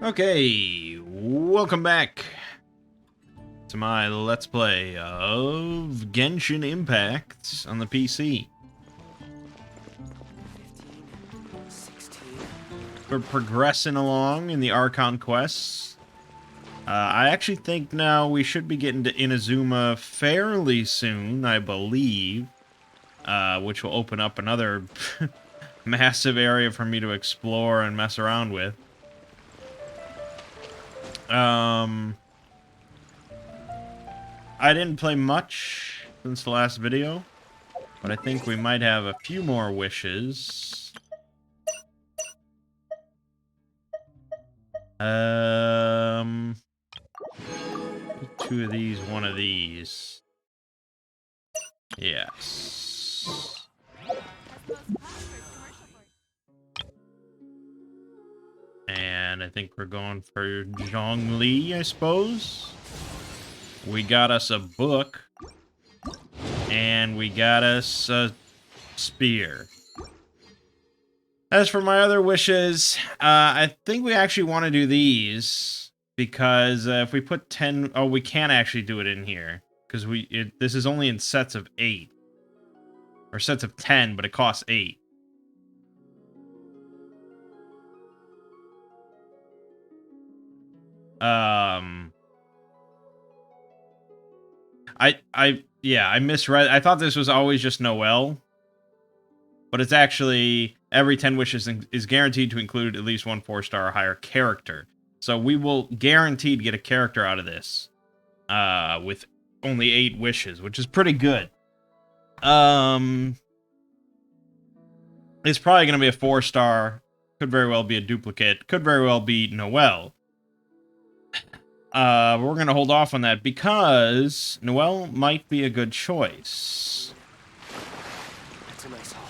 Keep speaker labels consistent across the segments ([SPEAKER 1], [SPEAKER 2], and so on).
[SPEAKER 1] Okay, welcome back to my Let's Play of Genshin Impact on the PC. We're progressing along in the Archon quests. I actually think now we should be getting to Inazuma fairly soon, I believe, which will open up another massive area for me to explore and mess around with. I didn't play much since the last video, but I think we might have a few more wishes. Two of these, one of these. Yes. And I think we're going for Zhongli, I suppose. We got us a book. And we got us a spear. As for my other wishes, I think we actually want to do these. Because if we put 10... Oh, we can't actually do it in here. Because this is only in sets of 8. Or sets of 10, but it costs 8. Yeah, I misread. I thought this was always just Noelle. But it's actually every 10 wishes is guaranteed to include at least one 4-star or higher character. So we will guaranteed get a character out of this. With only 8 wishes, which is pretty good. It's probably going to be a 4-star. Could very well be a duplicate. Could very well be Noelle. We're going to hold off on that because Noelle might be a good choice.
[SPEAKER 2] That's a nice haul.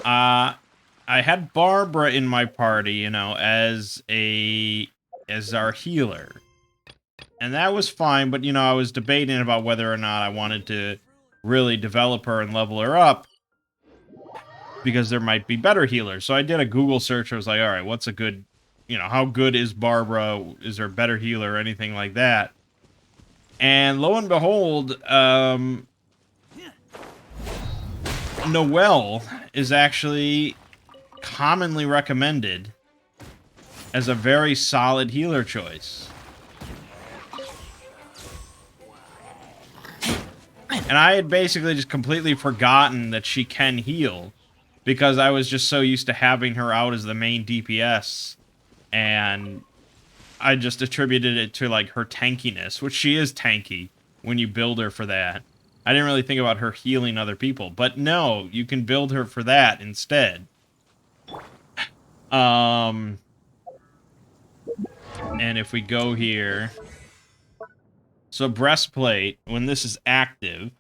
[SPEAKER 1] I had Barbara in my party, you know, as our healer. And that was fine, but, you know, I was debating about whether or not I wanted to really develop her and level her up. Because there might be better healers. So I did a Google search. I was like, all right, what's a good... You know, how good is Barbara? Is there a better healer or anything like that? And lo and behold, Noelle is actually commonly recommended as a very solid healer choice. And I had basically just completely forgotten that she can heal because I was just so used to having her out as the main DPS. And I just attributed it to, like, her tankiness, which she is tanky when you build her for that. I didn't really think about her healing other people, but no, you can build her for that instead. And if we go here... So, breastplate, when this is active,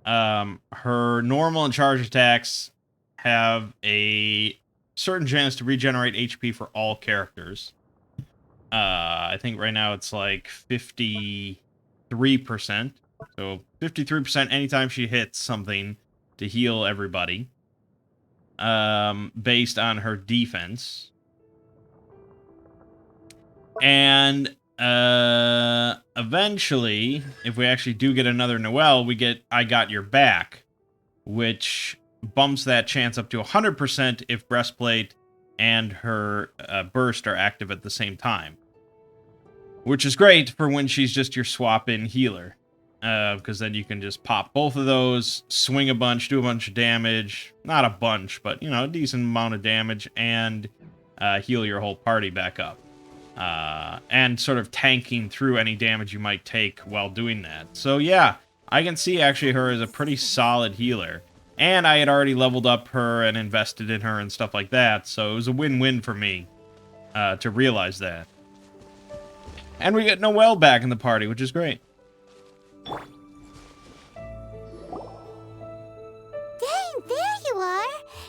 [SPEAKER 1] her normal and charge attacks have a certain chance to regenerate HP for all characters. I think right now it's like 53%. So 53% anytime she hits something to heal everybody. Based on her defense. And eventually, if we actually do get another Noelle, we get I Got Your Back, which bumps that chance up to 100% if breastplate and her burst are active at the same time. Which is great for when she's just your swap-in healer. Because then you can just pop both of those, swing a bunch, do a bunch of damage. Not a bunch, but, you know, a decent amount of damage, and heal your whole party back up. And sort of tanking through any damage you might take while doing that. So yeah, I can see actually her as a pretty solid healer. And I had already leveled up her and invested in her and stuff like that, so it was a win-win for me to realize that. And we get Noelle back in the party, which is great.
[SPEAKER 3] Dang, there you are!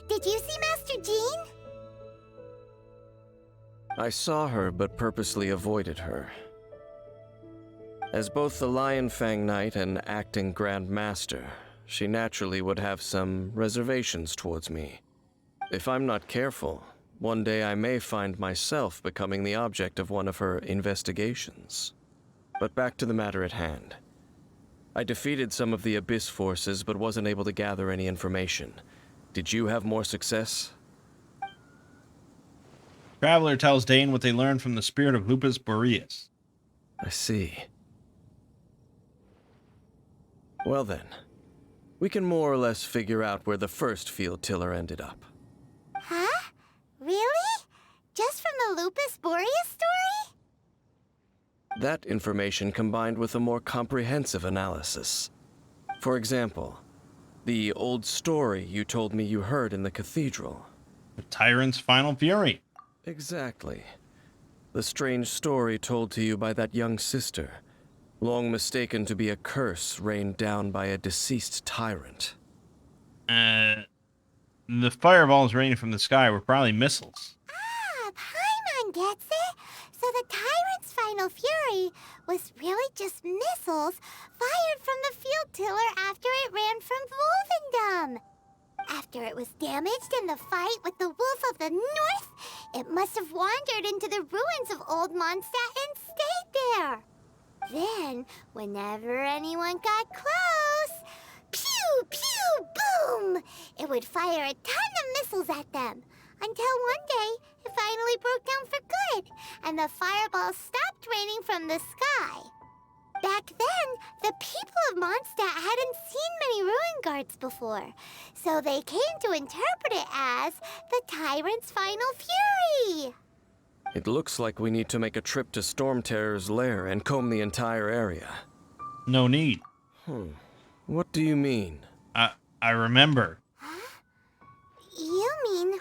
[SPEAKER 3] Did you see Master Jean?
[SPEAKER 2] I saw her, but purposely avoided her. As both the Lion Fang Knight and acting Grand Master, she naturally would have some reservations towards me. If I'm not careful, One day I may find myself becoming the object of one of her investigations. But back to the matter at hand. I defeated some of the Abyss forces, but wasn't able to gather any information. Did you have more success?
[SPEAKER 1] Traveler tells Dane what they learned from the spirit of Lupus Boreas.
[SPEAKER 2] I see. Well then, we can more or less figure out where the first field tiller ended up.
[SPEAKER 3] Huh? Really? Just from the Lupus Boreas story?
[SPEAKER 2] That information combined with a more comprehensive analysis. For example, the old story you told me you heard in the cathedral.
[SPEAKER 1] The tyrant's final fury.
[SPEAKER 2] Exactly. The strange story told to you by that young sister, long mistaken to be a curse rained down by a deceased tyrant.
[SPEAKER 1] The fireballs raining from the sky were probably missiles.
[SPEAKER 3] Ah, Paimon gets it. So the tyrant's final fury was really just missiles fired from the field tiller after it ran from Wolvendom. After it was damaged in the fight with the Wolf of the North, it must have wandered into the ruins of Old Mondstadt and stayed there. Then, whenever anyone got close, pew, pew, boom! It would fire a ton of missiles at them, until one day it finally broke down for good, and the fireballs stopped raining from the sky. Back then, the people of Mondstadt hadn't seen many ruin guards before, so they came to interpret it as the tyrant's final fury.
[SPEAKER 2] It looks like we need to make a trip to Storm Terror's lair and comb the entire area.
[SPEAKER 1] No need.
[SPEAKER 2] What do you mean?
[SPEAKER 1] I remember.
[SPEAKER 3] Huh? You mean...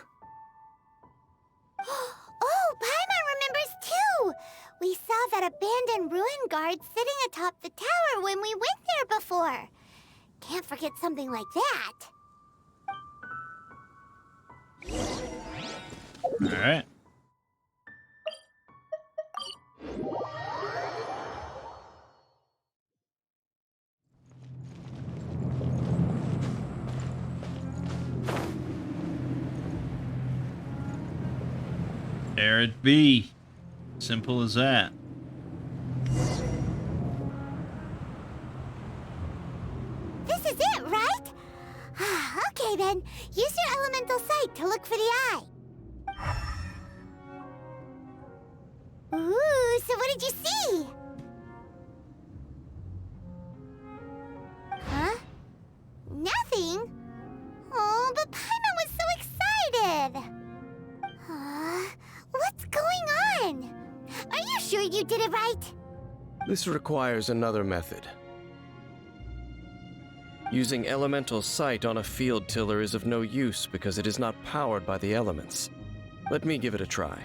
[SPEAKER 3] Oh, Paimon remembers too! We saw that abandoned ruin guard sitting atop the tower when we went there before. Can't forget something like that.
[SPEAKER 1] All right. There it be. Simple as that.
[SPEAKER 3] This is it, right? Okay then, use your elemental sight to look for the eye. Ooh, so what did you see? Huh? Nothing? Oh, but Paimon was so excited. What's going on? Are you sure you did it right?
[SPEAKER 2] This requires another method. Using elemental sight on a field tiller is of no use because it is not powered by the elements. Let me give it a try.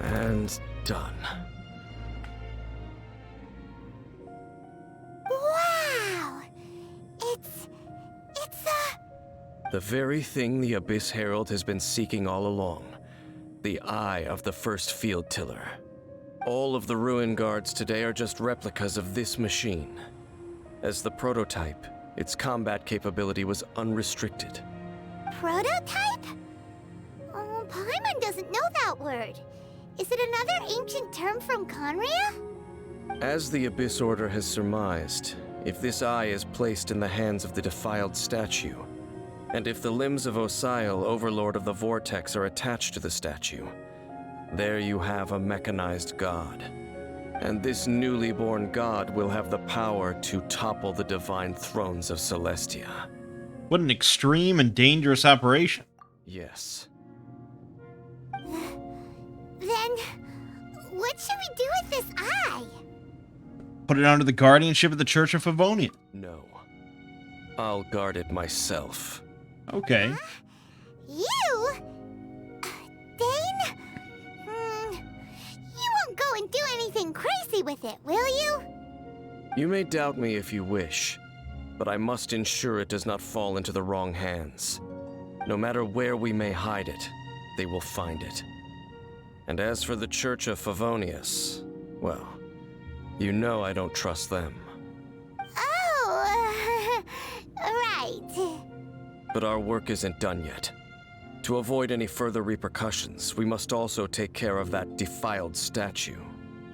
[SPEAKER 2] And done.
[SPEAKER 3] Wow! It's
[SPEAKER 2] The very thing the Abyss Herald has been seeking all along. The eye of the first field tiller. All of the ruin guards today are just replicas of this machine. As the prototype, its combat capability was unrestricted.
[SPEAKER 3] prototype? Oh, Paimon doesn't know that word. Is it another ancient term from Conria?
[SPEAKER 2] As the Abyss Order has surmised, if this eye is placed in the hands of the defiled statue, and if the limbs of Osial, Overlord of the Vortex, are attached to the statue, there you have a mechanized god. And this newly born god will have the power to topple the divine thrones of Celestia.
[SPEAKER 1] What an extreme and dangerous operation.
[SPEAKER 2] Yes.
[SPEAKER 3] Then, what should we do with this eye?
[SPEAKER 1] Put it under the guardianship of the Church of Favonia.
[SPEAKER 2] No. I'll guard it myself.
[SPEAKER 1] Okay.
[SPEAKER 3] You? Dane? You won't go and do anything crazy with it, will you?
[SPEAKER 2] You may doubt me if you wish, but I must ensure it does not fall into the wrong hands. No matter where we may hide it, they will find it. And as for the Church of Favonius, well, You know I don't trust them.
[SPEAKER 3] Oh, right.
[SPEAKER 2] But our work isn't done yet. To avoid any further repercussions, we must also take care of that defiled statue.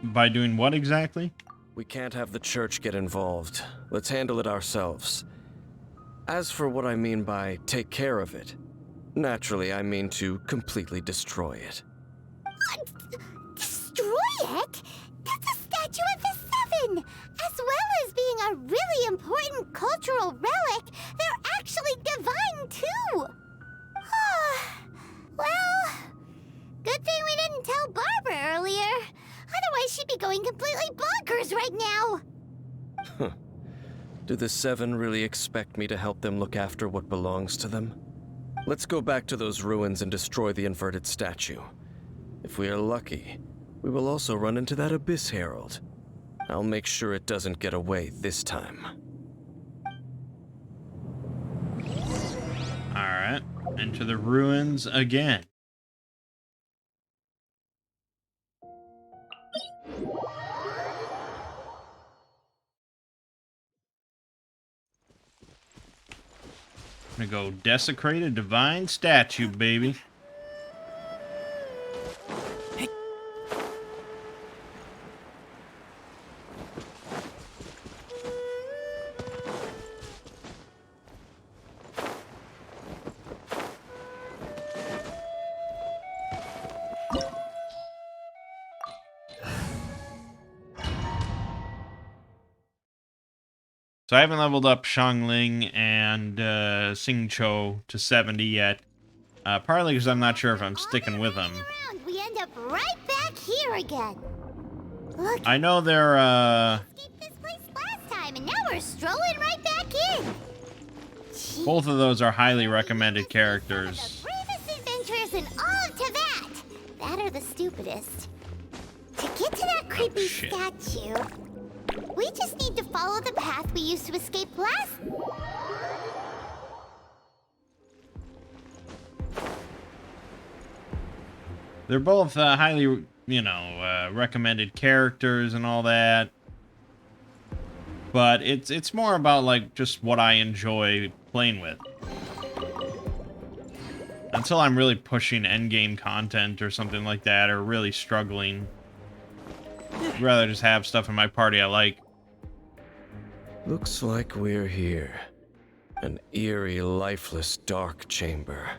[SPEAKER 1] By doing what exactly?
[SPEAKER 2] We can't have the church get involved. Let's handle it ourselves. As for what I mean by take care of it, naturally I mean to completely destroy it.
[SPEAKER 3] Destroy it? That's a statue of the Seven! As well as being a really important cultural relic, they're actually divine too! Well, good thing we didn't tell Barbara earlier. Otherwise she'd be going completely bonkers right now!
[SPEAKER 2] Do the Seven really expect me to help them look after what belongs to them? Let's go back to those ruins and destroy the inverted statue. If we are lucky, we will also run into that Abyss Herald. I'll make sure it doesn't get away this time.
[SPEAKER 1] Alright, into the ruins again. Gonna go desecrate a divine statue, baby. So I haven't leveled up Xiangling and Xingqiu to 70 yet. Partly because I'm not sure if I'm sticking with them.
[SPEAKER 3] Around, we end up right back here again. Look,
[SPEAKER 1] I know they're,
[SPEAKER 3] we escaped this place last time, and now we're strolling right back in. Gee,
[SPEAKER 1] both of those are highly recommended
[SPEAKER 3] some
[SPEAKER 1] characters.
[SPEAKER 3] of the bravest adventurers in all of Tibet. That are the stupidest. To get to that creepy
[SPEAKER 1] shit.
[SPEAKER 3] statue, we just need to follow the path we used to escape last.
[SPEAKER 1] They're both highly, recommended characters and all that. But it's more about like just what I enjoy playing with. Until I'm really pushing endgame content or something like that, or really struggling, I'd rather just have stuff in my party I like.
[SPEAKER 2] Looks like we're here. An eerie, lifeless, dark chamber.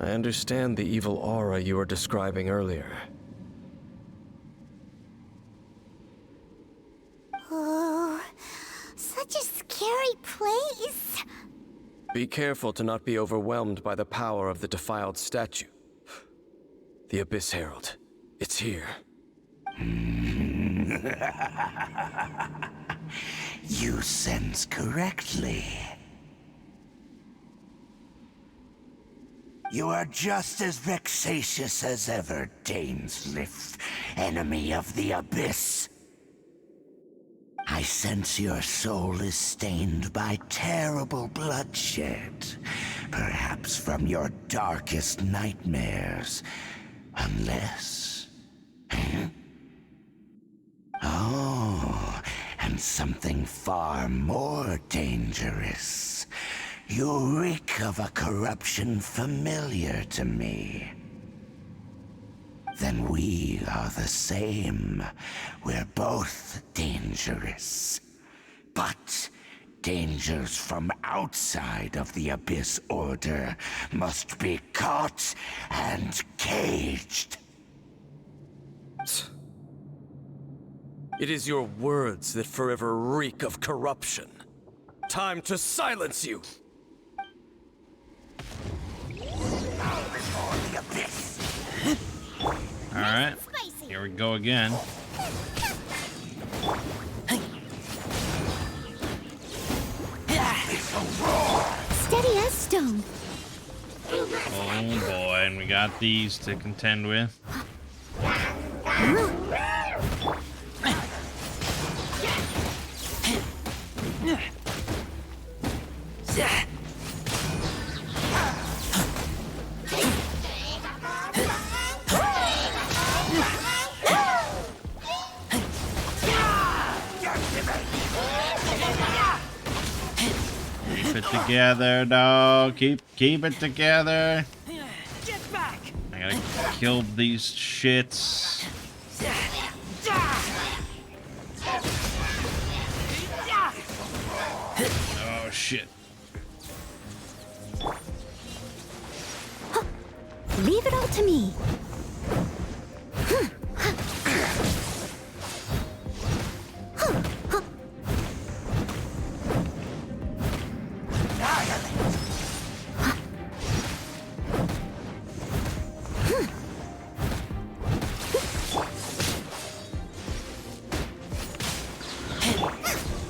[SPEAKER 2] I understand the evil aura you were describing earlier.
[SPEAKER 3] Oh, such a scary place.
[SPEAKER 2] Be careful to not be overwhelmed by the power of the defiled statue. The Abyss Herald. It's here.
[SPEAKER 4] You sense correctly. You are just as vexatious as ever, Dainsliff, enemy of the Abyss. I sense your soul is stained by terrible bloodshed, perhaps from your darkest nightmares, unless... Oh, and something far more dangerous. You reek of a corruption familiar to me. Then we are the same. We're both dangerous. But dangers from outside of the Abyss Order must be caught and caged.
[SPEAKER 2] It is your words that forever reek of corruption. Time to silence you!
[SPEAKER 4] Before the Abyss.
[SPEAKER 1] Alright, here we go again.
[SPEAKER 3] Steady as stone.
[SPEAKER 1] Oh boy, and we got these to contend with. Keep it together, dog. Keep it together.
[SPEAKER 5] Get back!
[SPEAKER 1] I gotta kill these shits. Oh shit.
[SPEAKER 3] Leave it all to me.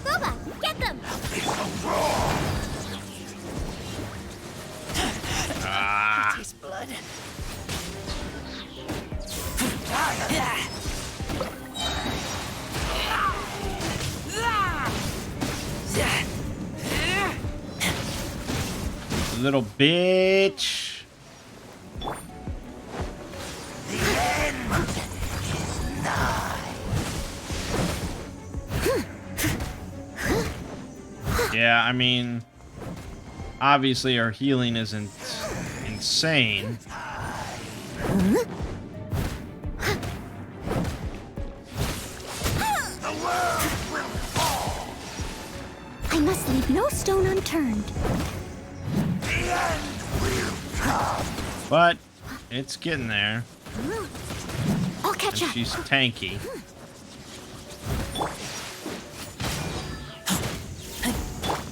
[SPEAKER 3] Boba, get them!
[SPEAKER 1] Ah.
[SPEAKER 5] Taste blood.
[SPEAKER 1] Little bitch. Yeah, I mean, obviously our healing isn't insane.
[SPEAKER 3] I must leave no stone unturned.
[SPEAKER 1] But it's getting there.
[SPEAKER 3] I'll
[SPEAKER 1] And
[SPEAKER 3] catch up.
[SPEAKER 1] she's tanky.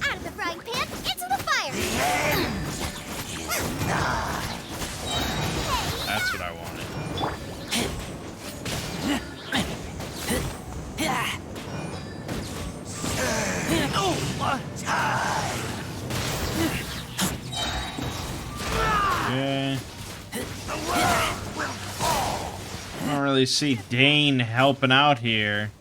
[SPEAKER 3] Out of the frying pan, into the fire!
[SPEAKER 1] That's what I wanted. Okay. I don't really see Dane helping out here.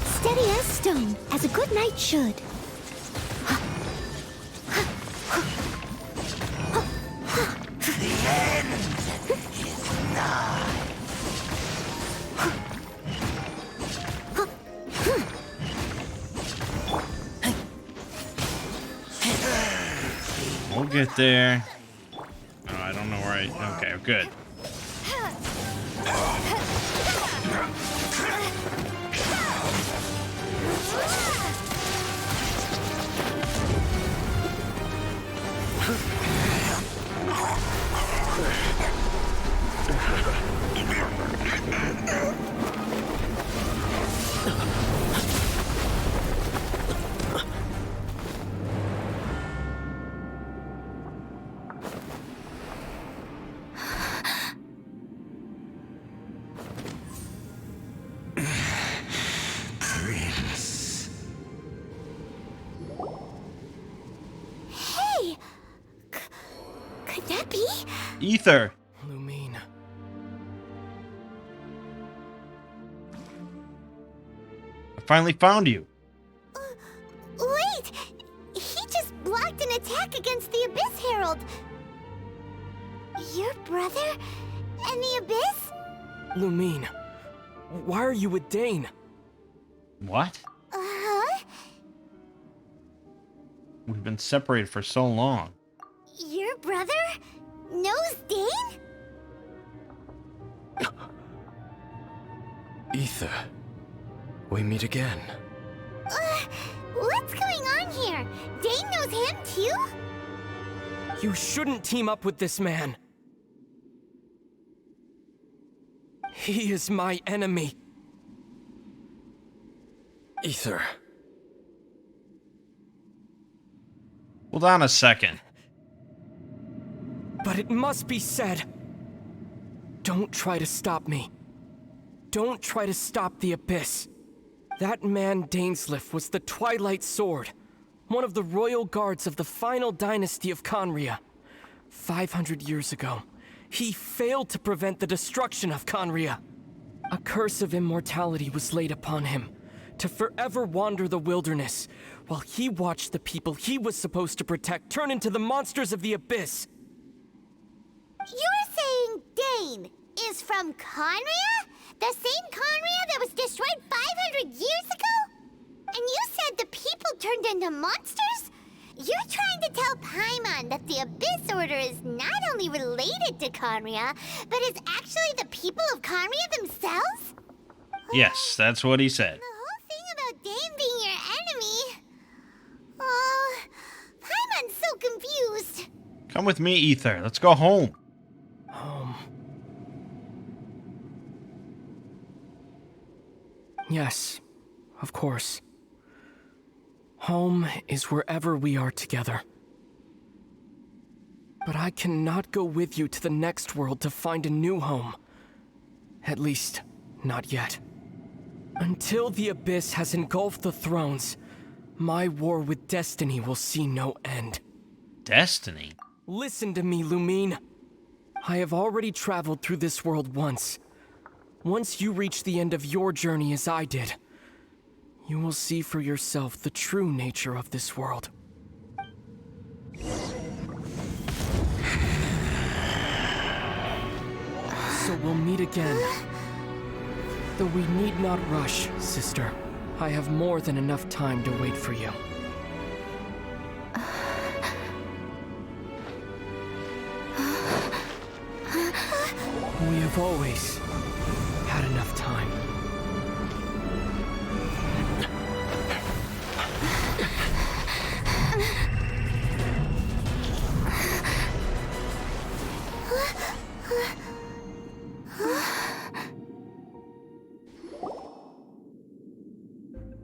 [SPEAKER 3] Steady as stone, as a good knight should.
[SPEAKER 1] We'll get there. Oh, I don't know where I... Okay, good.
[SPEAKER 4] Prince.
[SPEAKER 3] Hey! Could that be?
[SPEAKER 1] Ether.
[SPEAKER 2] Lumine.
[SPEAKER 1] I finally found you.
[SPEAKER 3] Wait! He just blocked an attack against the Abyss Herald. Your brother and the Abyss?
[SPEAKER 5] Lumine, why are you with Dane?
[SPEAKER 1] What?
[SPEAKER 3] Uh-huh.
[SPEAKER 1] We've been separated for so long.
[SPEAKER 3] Your brother knows Dane?
[SPEAKER 2] Ether. We meet again.
[SPEAKER 3] What's going on here? Dane knows him too?
[SPEAKER 5] You shouldn't team up with this man. He is my enemy.
[SPEAKER 2] Ether.
[SPEAKER 1] Hold on a second.
[SPEAKER 5] But it must be said. Don't try to stop me. Don't try to stop the Abyss. That man Dainsleif was the Twilight Sword, one of the royal guards of the final dynasty of Conria. 500 years ago, he failed to prevent the destruction of Conria. A curse of immortality was laid upon him, to forever wander the wilderness, while he watched the people he was supposed to protect turn into the monsters of the abyss.
[SPEAKER 3] You're saying Dane is from Conria? The same Conria that was destroyed 500 years ago? And you said the people turned into monsters? You're trying to tell Paimon that the Abyss Order is not only related to Conria, but is actually the people of Conria themselves?
[SPEAKER 1] Yes, that's what he said.
[SPEAKER 3] The whole thing about Dane being your enemy... Oh, Paimon's so confused.
[SPEAKER 1] Come with me, Ether. Let's go home.
[SPEAKER 5] Yes, of course. Home is wherever we are together. But I cannot go with you to the next world to find a new home. At least, not yet. Until the Abyss has engulfed the thrones, my war with Destiny will see no end.
[SPEAKER 1] Destiny?
[SPEAKER 5] Listen to me, Lumine. I have already traveled through this world once. Once you reach the end of your journey as I did, you will see for yourself the true nature of this world. So we'll meet again. Though we need not rush, sister. I have more than enough time to wait for you. We have always had enough time.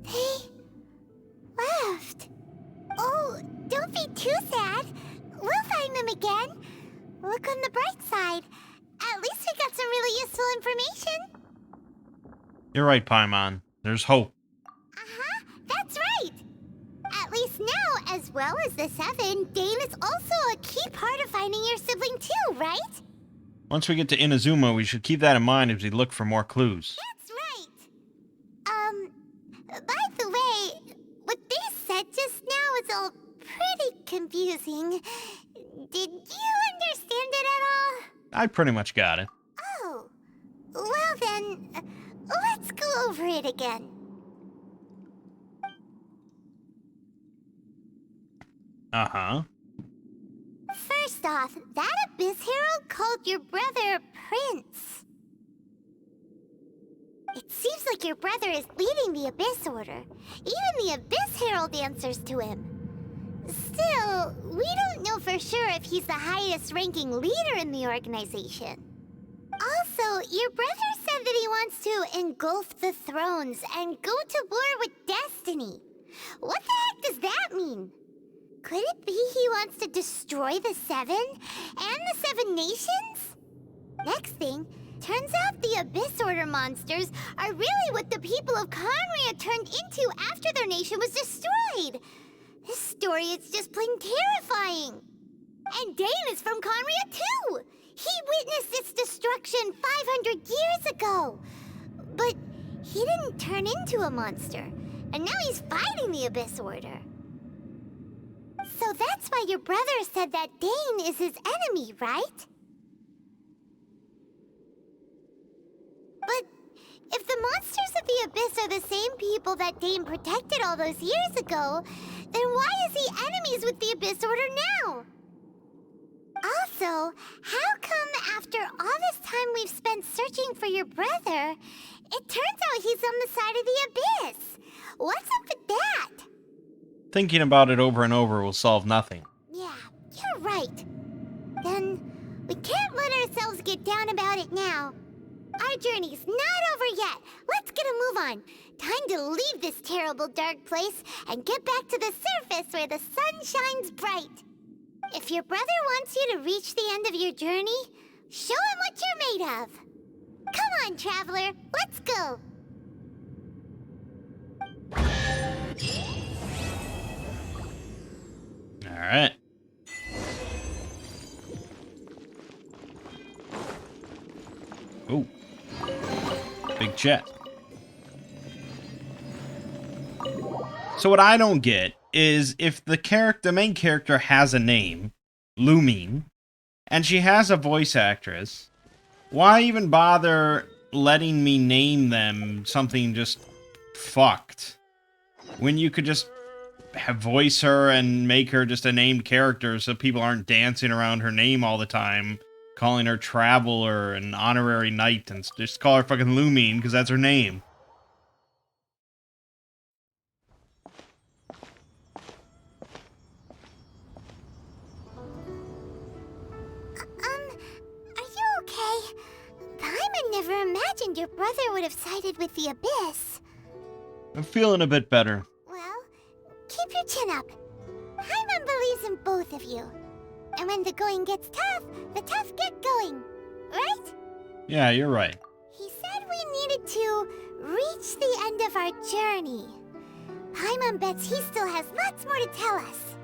[SPEAKER 3] They left. Oh, don't be too sad. We'll find them again. Look on the bright side. At least we got some really useful information.
[SPEAKER 1] You're right, Paimon. There's hope.
[SPEAKER 3] Uh-huh, that's right. At least now, as well as the Seven, Dane is also a key part of finding your sibling too, right?
[SPEAKER 1] Once we get to Inazuma, we should keep that in mind as we look for more clues.
[SPEAKER 3] That's right. By the way, what they said just now is all pretty confusing. Did you understand it at all?
[SPEAKER 1] I pretty much got it.
[SPEAKER 3] Oh, well then, let's go over it again.
[SPEAKER 1] Uh-huh.
[SPEAKER 3] First off, that Abyss Herald called your brother Prince. It seems like your brother is leading the Abyss Order. Even the Abyss Herald answers to him. Still, we don't know for sure if he's the highest-ranking leader in the organization. Also, your brother said that he wants to engulf the thrones and go to war with Destiny. What the heck does that mean? Could it be he wants to destroy the Seven and the Seven Nations? Next thing, turns out the Abyss Order monsters are really what the people of Conria turned into after their nation was destroyed. This story is just plain terrifying. And Dane is from Conria too. He witnessed its destruction 500 years ago. But he didn't turn into a monster. And now he's fighting the Abyss Order. So that's why your brother said that Dane is his enemy, right? But if the monsters of the Abyss are the same people that Dane protected all those years ago, then why is he enemies with the Abyss Order now? Also, how come after all this time we've spent searching for your brother, it turns out he's on the side of the Abyss? What's up with that?
[SPEAKER 1] Thinking about it over and over will solve nothing.
[SPEAKER 3] Yeah, you're right. Then we can't let ourselves get down about it now. Our journey's not over yet. Let's get a move on. Time to leave this terrible dark place and get back to the surface where the sun shines bright. If your brother wants you to reach the end of your journey, show him what you're made of. Come on, traveler, let's go.
[SPEAKER 1] All right. Ooh. Big jet. So what I don't get is if the main character has a name, Lumine, and she has a voice actress, why even bother letting me name them something just fucked? When you could just voice her and make her just a named character so people aren't dancing around her name all the time, calling her Traveler and Honorary Knight, and just call her fucking Lumine because that's her name.
[SPEAKER 3] Are you okay? Paimon never imagined your brother would have sided with the Abyss.
[SPEAKER 1] I'm feeling a bit better.
[SPEAKER 3] Well, keep your chin up. Paimon believes in both of you. And when the going gets tough, the tough get going. Right?
[SPEAKER 1] Yeah, you're right.
[SPEAKER 3] He said we needed to reach the end of our journey. Paimon bets he still has lots more to tell us.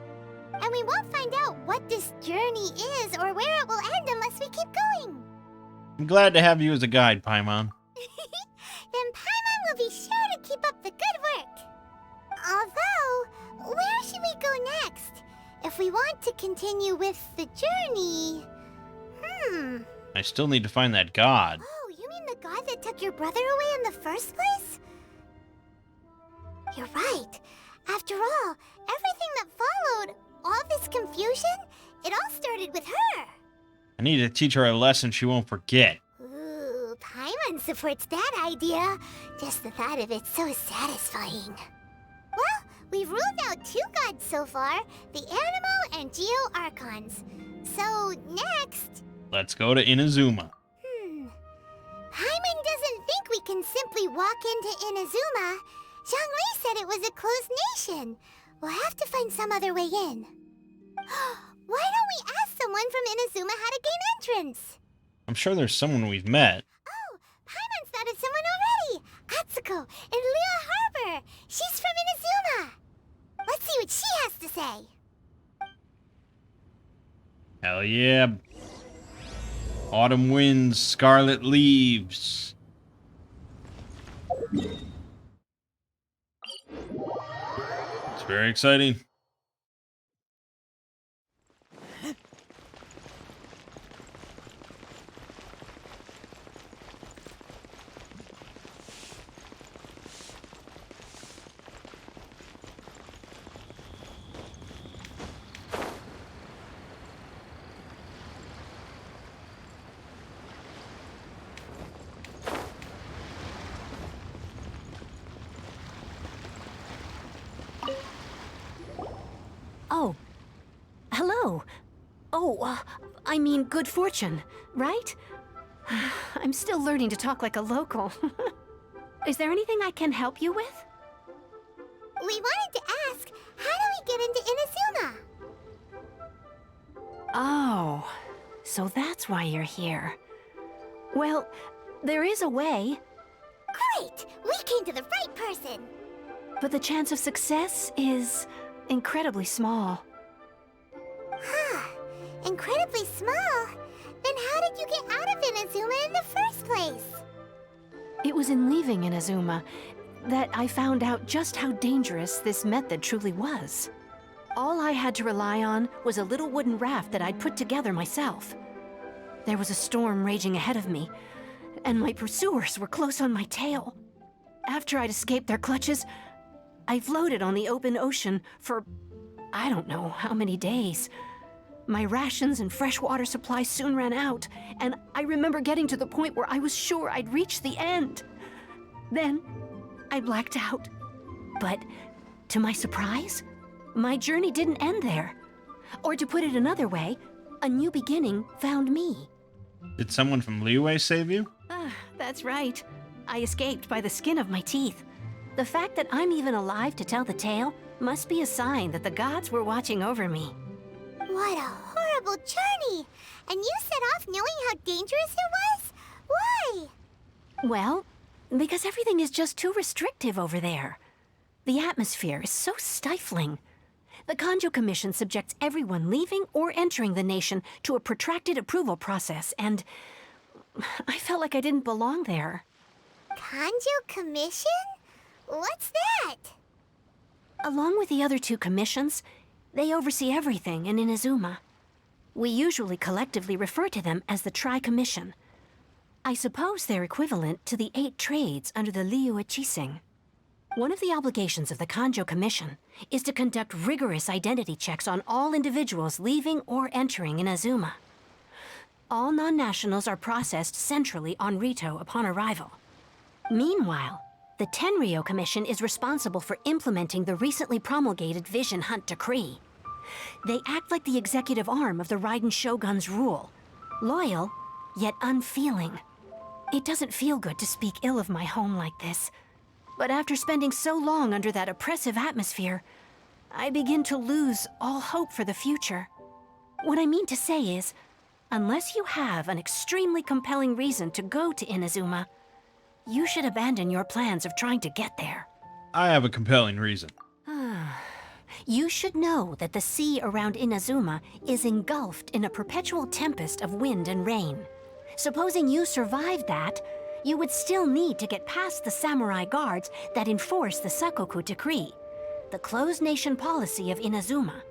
[SPEAKER 3] And we won't find out what this journey is or where it will end unless we keep going.
[SPEAKER 1] I'm glad to have you as a guide, Paimon.
[SPEAKER 3] Then Paimon will be sure to keep up the good work. Although, where should we go next? If we want to continue with the journey...
[SPEAKER 1] I still need to find that god.
[SPEAKER 3] Oh, you mean the god that took your brother away in the first place? You're right. After all, everything that followed, all this confusion, it all started with her.
[SPEAKER 1] I need to teach her a lesson she won't forget.
[SPEAKER 3] Ooh, Paimon supports that idea. Just the thought of it's so satisfying. Well, we've ruled out 2 gods so far, the Animo and Geo Archons. So, next...
[SPEAKER 1] Let's go to Inazuma.
[SPEAKER 3] Paimon doesn't think we can simply walk into Inazuma. Zhongli said it was a closed nation. We'll have to find some other way in. Why don't we ask someone from Inazuma how to gain entrance?
[SPEAKER 1] I'm sure there's someone we've met.
[SPEAKER 3] Oh, Paimon's thought of someone already. Atsuko in Liyue Harbor. She's from Inazuma. Let's see what she has to say.
[SPEAKER 1] Hell yeah. Autumn winds, scarlet leaves. It's very exciting.
[SPEAKER 6] Oh. Hello. Oh, I mean good fortune, right? I'm still learning to talk like a local. Is there anything I can help you with?
[SPEAKER 3] We wanted to ask, how do we get into Inazuma?
[SPEAKER 6] Oh, so that's why you're here. Well, there is a way,
[SPEAKER 3] Great! We came to the right person!
[SPEAKER 6] but the chance of success is incredibly small.
[SPEAKER 3] Incredibly small? Then how did you get out of Inazuma in the first place?
[SPEAKER 6] It was in leaving Inazuma that I found out just how dangerous this method truly was. All I had to rely on was a little wooden raft that I'd put together myself. There was a storm raging ahead of me, and my pursuers were close on my tail. After I'd escaped their clutches, I floated on the open ocean for I don't know how many days. My rations and freshwater supply soon ran out, and I remember getting to the point where I was sure I'd reached the end. Then, I blacked out. But, to my surprise, my journey didn't end there. Or to put it another way, a new beginning found me.
[SPEAKER 1] Did someone from Liyue save you?
[SPEAKER 6] That's right. I escaped by the skin of my teeth. The fact that I'm even alive to tell the tale must be a sign that the gods were watching over me.
[SPEAKER 3] What a horrible journey! And you set off knowing how dangerous it was? Why?
[SPEAKER 6] Well, because everything is just too restrictive over there. The atmosphere is so stifling. The Kanjo Commission subjects everyone leaving or entering the nation to a protracted approval process, and I felt like I didn't belong there.
[SPEAKER 3] Kanjo Commission? What's that?
[SPEAKER 6] Along with the other 2 commissions, they oversee everything in Inazuma. We usually collectively refer to them as the Tri-Commission. I suppose they're equivalent to the 8 trades under the Liu Chising. One of the obligations of the Kanjo Commission is to conduct rigorous identity checks on all individuals leaving or entering Inazuma. All non-nationals are processed centrally on Rito upon arrival. Meanwhile, the Tenryo Commission is responsible for implementing the recently promulgated Vision Hunt Decree. They act like the executive arm of the Raiden Shogun's rule. Loyal, yet unfeeling. It doesn't feel good to speak ill of my home like this. But after spending so long under that oppressive atmosphere, I begin to lose all hope for the future. What I mean to say is, unless you have an extremely compelling reason to go to Inazuma, you should abandon your plans of trying to get there.
[SPEAKER 1] I have a compelling reason.
[SPEAKER 6] You should know that the sea around Inazuma is engulfed in a perpetual tempest of wind and rain. Supposing you survived that, you would still need to get past the samurai guards that enforce the Sakoku Decree, the closed nation policy of Inazuma.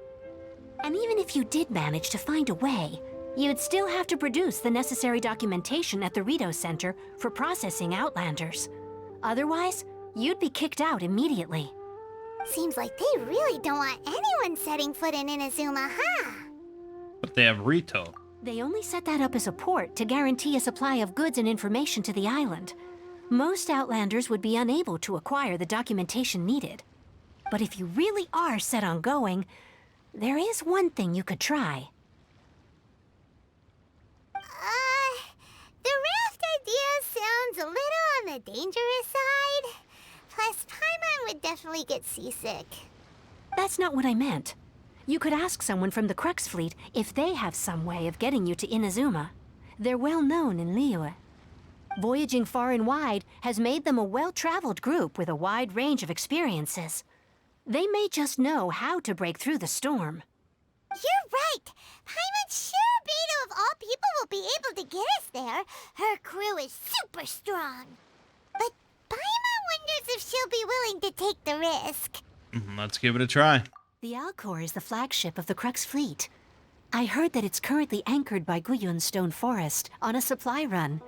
[SPEAKER 6] And even if you did manage to find a way, you'd still have to produce the necessary documentation at the Rito Center for processing Outlanders. Otherwise, you'd be kicked out immediately.
[SPEAKER 3] Seems like they really don't want anyone setting foot in Inazuma, huh?
[SPEAKER 1] But they have Rito.
[SPEAKER 6] They only set that up as a port to guarantee a supply of goods and information to the island. Most Outlanders would be unable to acquire the documentation needed. But if you really are set on going, there is one thing you could try.
[SPEAKER 3] The raft idea sounds a little on the dangerous side. Plus, Paimon would definitely get seasick.
[SPEAKER 6] That's not what I meant. You could ask someone from the Crux fleet if they have some way of getting you to Inazuma. They're well known in Liyue. Voyaging far and wide has made them a well-traveled group with a wide range of experiences. They may just know how to break through the storm.
[SPEAKER 3] You're right! Paimon's sure Beto of all people will be able to get us there. Her crew is super strong. But Paimon wonders if she'll be willing to take the risk.
[SPEAKER 1] Let's give it a try.
[SPEAKER 6] The Alcor is the flagship of the Crux fleet. I heard that it's currently anchored by Guyun Stone Forest on a supply run.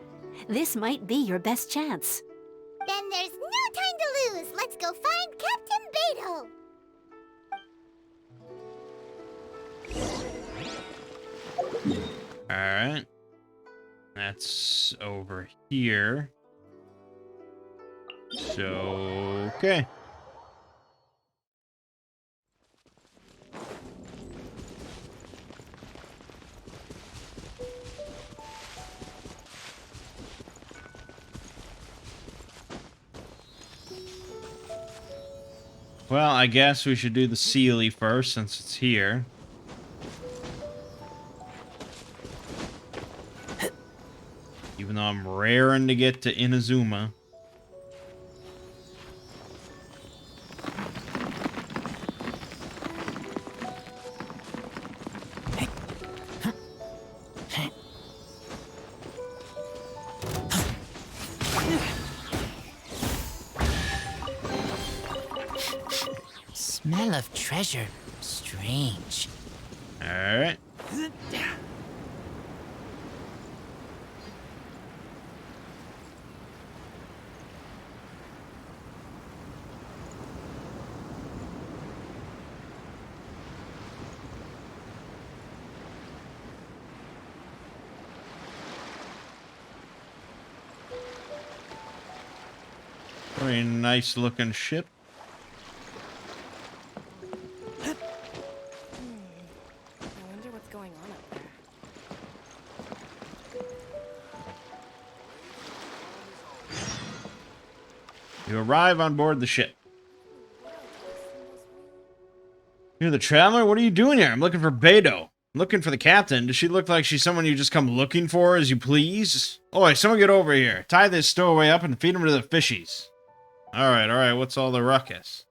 [SPEAKER 6] This might be your best chance.
[SPEAKER 3] Then there's no time to lose. Let's go find Captain Beto.
[SPEAKER 1] Alright. That's over here. So, okay. Well, I guess we should do the Sealy first since it's here. Even though I'm raring to get to Inazuma.
[SPEAKER 7] Smell of treasure. Strange.
[SPEAKER 1] Alright. Very nice looking ship.
[SPEAKER 8] I wonder what's going on up there.
[SPEAKER 1] You arrive on board the ship. You're the traveler? What are you doing here? I'm looking for Beto. I'm looking for the captain. Does she look like she's someone you just come looking for as you please? Oi, someone get over here. Tie this stowaway up and feed him to the fishies. Alright, what's all the ruckus?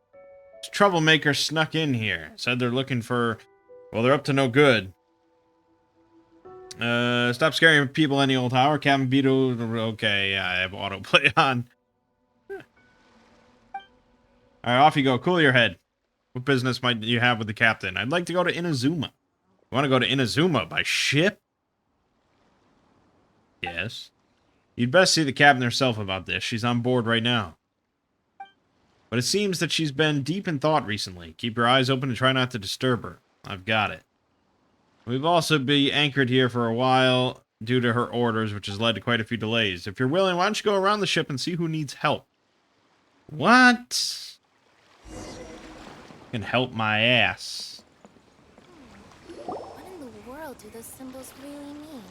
[SPEAKER 1] This troublemaker snuck in here. Said they're looking for... Well, they're up to no good. Stop scaring people any old hour. Captain Beto... Okay, yeah, I have autoplay on. Alright, off you go. Cool your head. What business might you have with the captain? I'd like to go to Inazuma. You want to go to Inazuma by ship? Yes. You'd best see the captain herself about this. She's on board right now. But it seems that she's been deep in thought recently. Keep your eyes open and try not to disturb her. I've got it. We've also been anchored here for a while due to her orders, which has led to quite a few delays. If you're willing, why don't you go around the ship and see who needs help? What? Can help my ass.
[SPEAKER 8] What in the world do those symbols really mean?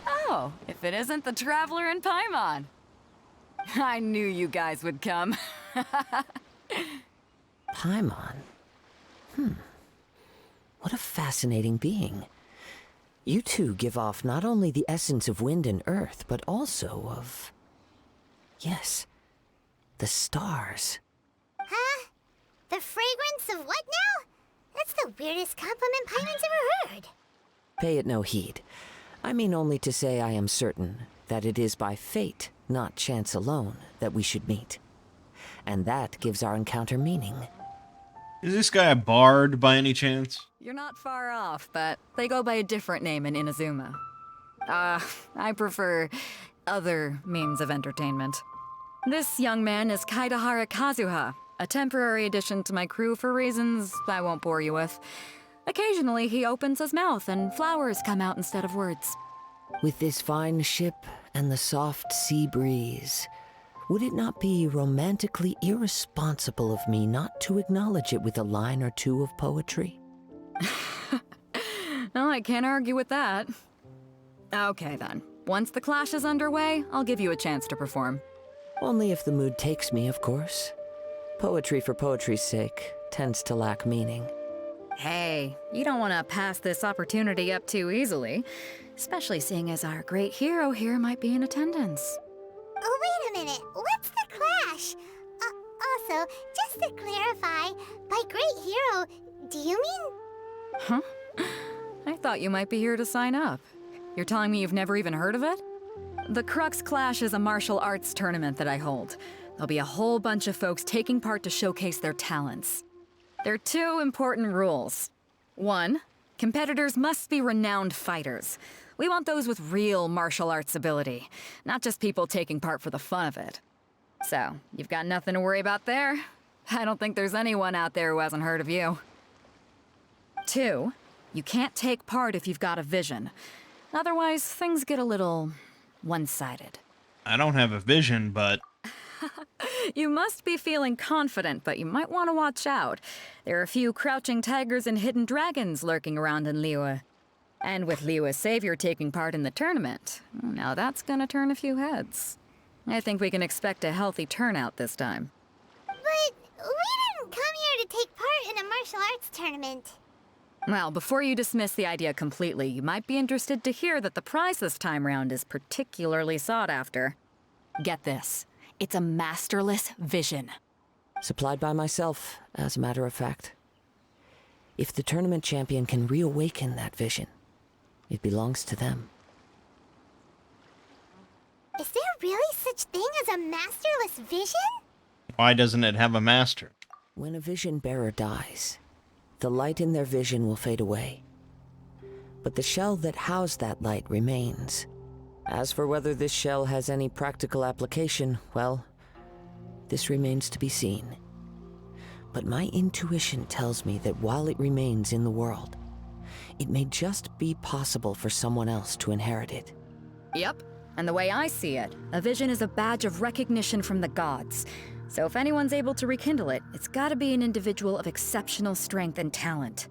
[SPEAKER 9] Oh, if it isn't the Traveler in Paimon. I knew you guys would come.
[SPEAKER 7] Paimon? What a fascinating being. You two give off not only the essence of wind and earth, but also of... yes, the stars.
[SPEAKER 3] Huh? The fragrance of what now? That's the weirdest compliment Paimon's ever heard.
[SPEAKER 7] Pay it no heed. I mean only to say I am certain that it is by fate, not chance alone, that we should meet. And that gives our encounter meaning.
[SPEAKER 1] Is this guy a bard by any chance?
[SPEAKER 9] You're not far off, but they go by a different name in Inazuma. I prefer other means of entertainment. This young man is Kaidahara Kazuha, a temporary addition to my crew for reasons I won't bore you with. Occasionally, he opens his mouth and flowers come out instead of words.
[SPEAKER 7] With this fine ship and the soft sea breeze, would it not be romantically irresponsible of me not to acknowledge it with a line or two of poetry?
[SPEAKER 9] No, I can't argue with that. Okay then. Once the clash is underway, I'll give you a chance to perform.
[SPEAKER 7] Only if the mood takes me, of course. Poetry for poetry's sake tends to lack meaning.
[SPEAKER 9] Hey, you don't want to pass this opportunity up too easily, especially seeing as our great hero here might be in attendance.
[SPEAKER 3] Oh, wait a minute. What's the clash? Also, just to clarify, by great hero, do you mean?
[SPEAKER 9] Huh? I thought you might be here to sign up. You're telling me you've never even heard of it? The Crux Clash is a martial arts tournament that I hold. There'll be a whole bunch of folks taking part to showcase their talents. There are two important rules. One, competitors must be renowned fighters. We want those with real martial arts ability, not just people taking part for the fun of it. So, you've got nothing to worry about there. I don't think there's anyone out there who hasn't heard of you. Two, you can't take part if you've got a vision. Otherwise, things get a little one-sided.
[SPEAKER 1] I don't have a vision, but...
[SPEAKER 9] You must be feeling confident, but you might want to watch out. There are a few crouching tigers and hidden dragons lurking around in Liyue. And with Liyue's savior taking part in the tournament, now that's gonna turn a few heads. I think we can expect a healthy turnout this time.
[SPEAKER 3] But we didn't come here to take part in a martial arts tournament.
[SPEAKER 9] Well, before you dismiss the idea completely, you might be interested to hear that the prize this time round is particularly sought after. Get this. It's a masterless vision.
[SPEAKER 7] Supplied by myself, as a matter of fact. If the tournament champion can reawaken that vision, it belongs to them.
[SPEAKER 3] Is there really such thing as a masterless vision?
[SPEAKER 1] Why doesn't it have a master?
[SPEAKER 7] When a vision bearer dies, the light in their vision will fade away. But the shell that housed that light remains. As for whether this shell has any practical application, well, this remains to be seen. But my intuition tells me that while it remains in the world, it may just be possible for someone else to inherit it.
[SPEAKER 9] Yep, and the way I see it, a vision is a badge of recognition from the gods. So if anyone's able to rekindle it, it's gotta be an individual of exceptional strength and talent.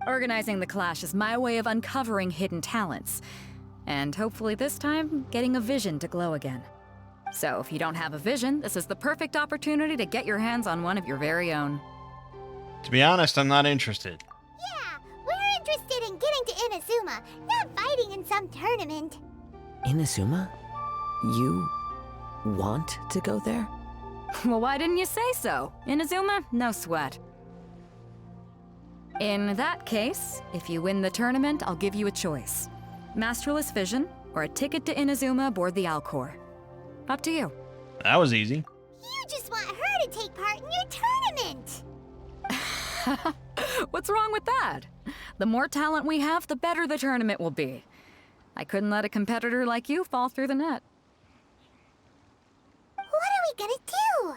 [SPEAKER 9] Organizing the clash is my way of uncovering hidden talents. And hopefully this time, getting a vision to glow again. So if you don't have a vision, this is the perfect opportunity to get your hands on one of your very own.
[SPEAKER 1] To be honest, I'm not interested.
[SPEAKER 3] Yeah, we're interested in getting to Inazuma, not fighting in some tournament.
[SPEAKER 7] Inazuma? You want to go there?
[SPEAKER 9] Well, why didn't you say so? Inazuma? No sweat. In that case, if you win the tournament, I'll give you a choice. Masterless vision, or a ticket to Inazuma aboard the Alcor. Up to you.
[SPEAKER 1] That was easy.
[SPEAKER 3] You just want her to take part in your tournament.
[SPEAKER 9] What's wrong with that? The more talent we have, the better the tournament will be. I couldn't let a competitor like you fall through the net.
[SPEAKER 3] What are we gonna do?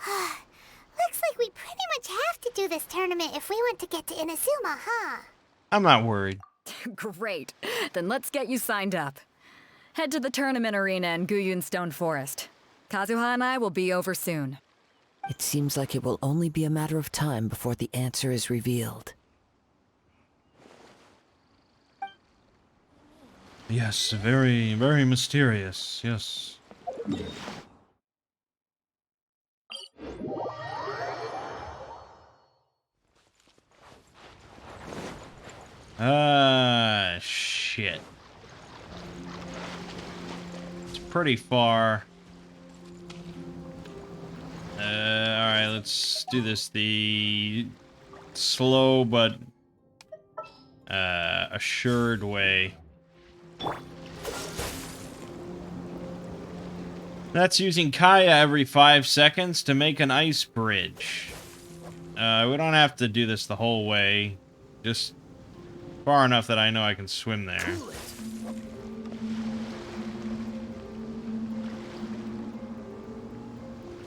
[SPEAKER 3] Looks like we pretty much have to do this tournament if we want to get to Inazuma, huh?
[SPEAKER 1] I'm not worried.
[SPEAKER 9] Great. Then let's get you signed up. Head to the tournament arena in Guyun Stone Forest. Kazuha and I will be over soon.
[SPEAKER 7] It seems like it will only be a matter of time before the answer is revealed.
[SPEAKER 1] Yes, very, very mysterious. Yes. Shit. It's pretty far. Alright, let's do this the slow but assured way. That's using Kaya every 5 seconds to make an ice bridge. We don't have to do this the whole way. Just far enough that I know I can swim there.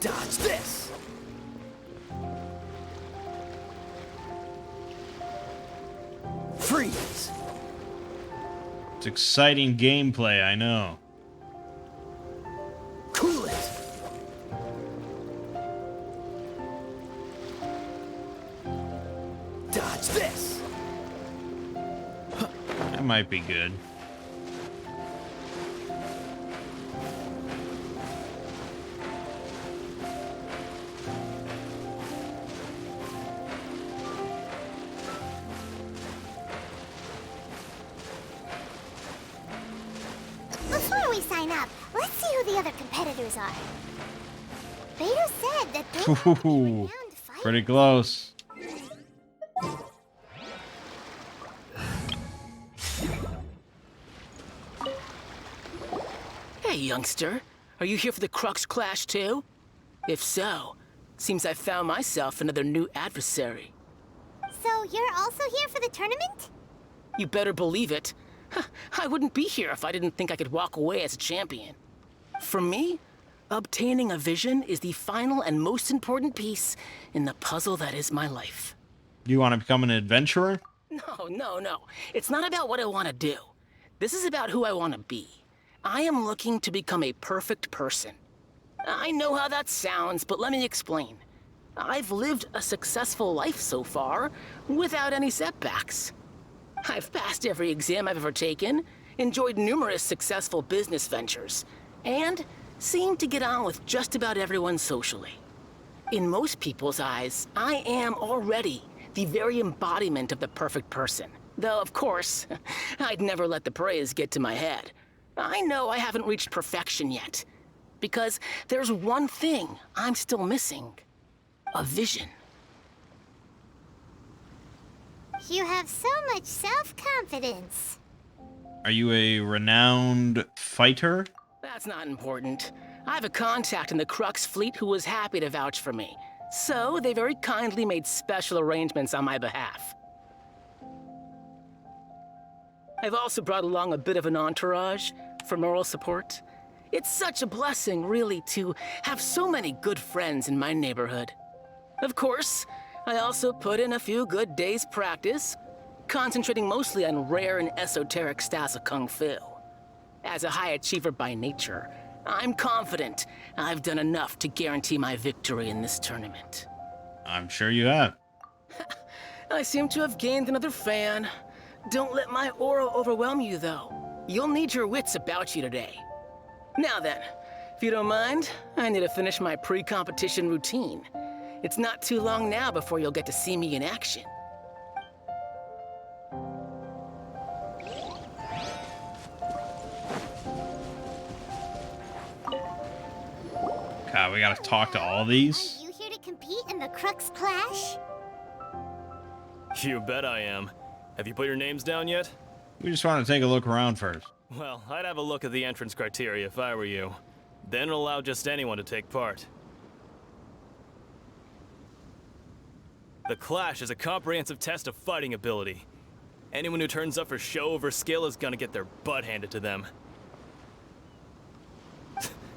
[SPEAKER 5] Dodge this! Freeze!
[SPEAKER 1] It's exciting gameplay, I know.
[SPEAKER 5] Cool it! Dodge this!
[SPEAKER 1] That might be good.
[SPEAKER 3] Before we sign up, let's see who the other competitors are. Beidou said that they are
[SPEAKER 1] Ooh,
[SPEAKER 3] renowned fighters.
[SPEAKER 1] pretty close.
[SPEAKER 10] Hey, youngster. Are you here for the Crux Clash too? If so, seems I found myself another new adversary.
[SPEAKER 3] So you're also here for the tournament?
[SPEAKER 10] You better believe it. I wouldn't be here if I didn't think I could walk away as a champion. For me, obtaining a vision is the final and most important piece in the puzzle that is my life.
[SPEAKER 1] Do you want to become an adventurer?
[SPEAKER 10] No. It's not about what I want to do. This is about who I want to be. I am looking to become a perfect person. I know how that sounds, but let me explain. I've lived a successful life so far, without any setbacks. I've passed every exam I've ever taken, enjoyed numerous successful business ventures, and seem to get on with just about everyone socially. In most people's eyes, I am already the very embodiment of the perfect person. Though, of course, I'd never let the praise get to my head. I know I haven't reached perfection yet, because there's one thing I'm still missing. A vision.
[SPEAKER 3] You have so much self-confidence.
[SPEAKER 1] Are you a renowned fighter?
[SPEAKER 10] That's not important. I have a contact in the Crux fleet who was happy to vouch for me. So they very kindly made special arrangements on my behalf. I've also brought along a bit of an entourage for moral support. It's such a blessing, really, to have so many good friends in my neighborhood. Of course, I also put in a few good days' practice, concentrating mostly on rare and esoteric styles of Kung Fu. As a high achiever by nature, I'm confident I've done enough to guarantee my victory in this tournament.
[SPEAKER 1] I'm sure you have.
[SPEAKER 10] I seem to have gained another fan. Don't let my aura overwhelm you, though. You'll need your wits about you today. Now then, if you don't mind, I need to finish my pre-competition routine. It's not too long now before you'll get to see me in action.
[SPEAKER 1] God, we gotta talk to all these?
[SPEAKER 3] Are you here to compete in the Crux Clash?
[SPEAKER 11] You bet I am. Have you put your names down yet?
[SPEAKER 1] We just want to take a look around first.
[SPEAKER 11] Well, I'd have a look at the entrance criteria if I were you. Then allow just anyone to take part. The Clash is a comprehensive test of fighting ability. Anyone who turns up for show over skill is gonna get their butt handed to them.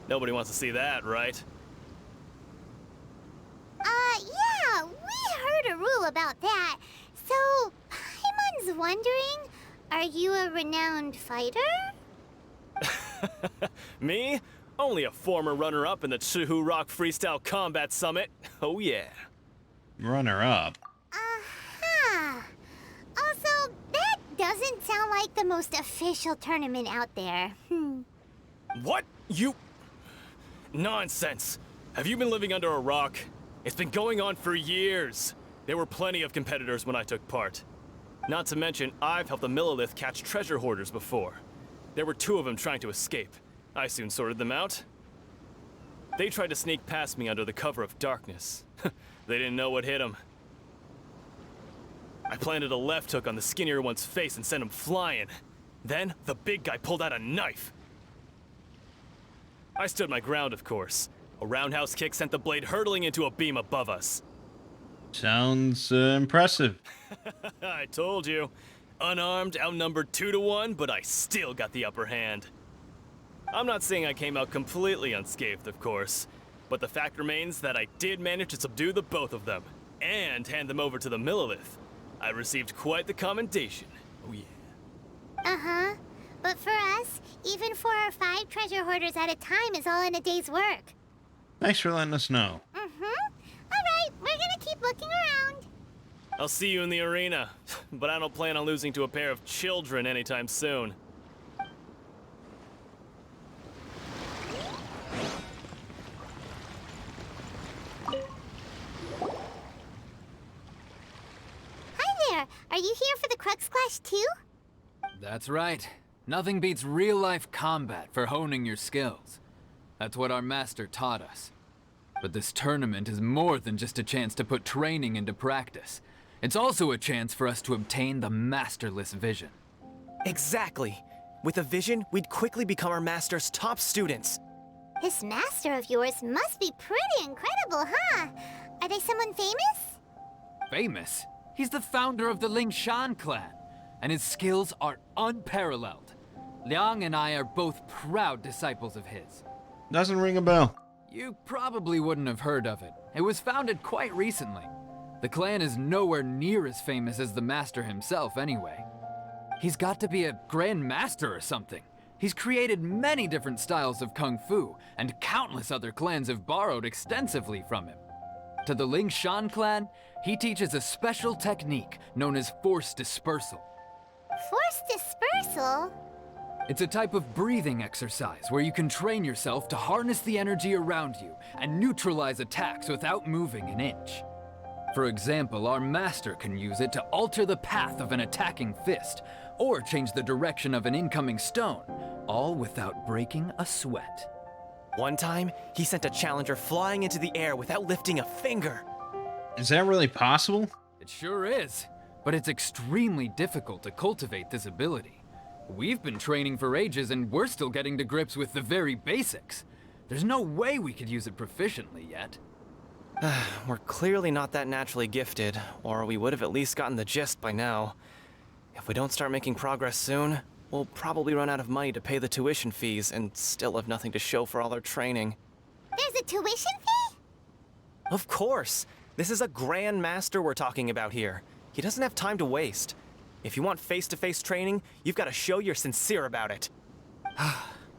[SPEAKER 11] Nobody wants to see that, right?
[SPEAKER 3] Yeah, we heard a rule about that. So, Paimon's wondering, are you a renowned fighter?
[SPEAKER 11] Me? Only a former runner-up in the Chihu Rock Freestyle Combat Summit. Oh yeah.
[SPEAKER 1] Runner-up.
[SPEAKER 3] Uh-huh. Also, that doesn't sound like the most official tournament out there.
[SPEAKER 11] What? You... Nonsense. Have you been living under a rock? It's been going on for years. There were plenty of competitors when I took part. Not to mention, I've helped the Millilith catch treasure hoarders before. There were 2 of them trying to escape. I soon sorted them out. They tried to sneak past me under the cover of darkness. They didn't know what hit them. I planted a left hook on the skinnier one's face and sent him flying. Then, the big guy pulled out a knife. I stood my ground, of course. A roundhouse kick sent the blade hurtling into a beam above us.
[SPEAKER 1] Sounds impressive.
[SPEAKER 11] I told you. Unarmed, outnumbered 2 to 1, but I still got the upper hand. I'm not saying I came out completely unscathed, of course, but the fact remains that I did manage to subdue the both of them, and hand them over to the Millilith. I received quite the commendation. Oh yeah.
[SPEAKER 3] Uh-huh. But for us, even 4 or 5 treasure hoarders at a time is all in a day's work.
[SPEAKER 1] Thanks for letting us know.
[SPEAKER 3] Alright, we're gonna keep looking around.
[SPEAKER 11] I'll see you in the arena, but I don't plan on losing to a pair of children anytime soon.
[SPEAKER 3] Hi there, are you here for the Crux Clash too?
[SPEAKER 12] That's right. Nothing beats real-life combat for honing your skills. That's what our master taught us. But this tournament is more than just a chance to put training into practice. It's also a chance for us to obtain the masterless vision.
[SPEAKER 13] Exactly. With a vision, we'd quickly become our master's top students.
[SPEAKER 3] This master of yours must be pretty incredible, huh? Are they someone famous?
[SPEAKER 12] Famous? He's the founder of the Lingshan clan, and his skills are unparalleled. Liang and I are both proud disciples of his.
[SPEAKER 1] Doesn't ring a bell.
[SPEAKER 12] You probably wouldn't have heard of it. It was founded quite recently. The clan is nowhere near as famous as the master himself anyway. He's got to be a grand master or something. He's created many different styles of kung fu, and countless other clans have borrowed extensively from him. To the Lingshan clan, he teaches a special technique known as force dispersal.
[SPEAKER 3] Force dispersal?
[SPEAKER 12] It's a type of breathing exercise where you can train yourself to harness the energy around you and neutralize attacks without moving an inch. For example, our master can use it to alter the path of an attacking fist, or change the direction of an incoming stone, all without breaking a sweat.
[SPEAKER 13] One time, he sent a challenger flying into the air without lifting a finger.
[SPEAKER 1] Is that really possible?
[SPEAKER 12] It sure is, but it's extremely difficult to cultivate this ability. We've been training for ages and we're still getting to grips with the very basics. There's no way we could use it proficiently yet.
[SPEAKER 13] We're clearly not that naturally gifted, or we would have at least gotten the gist by now. If we don't start making progress soon, we'll probably run out of money to pay the tuition fees and still have nothing to show for all our training.
[SPEAKER 3] There's a tuition fee?
[SPEAKER 13] Of course! This is a grand master we're talking about here. He doesn't have time to waste. If you want face-to-face training, you've got to show you're sincere about it.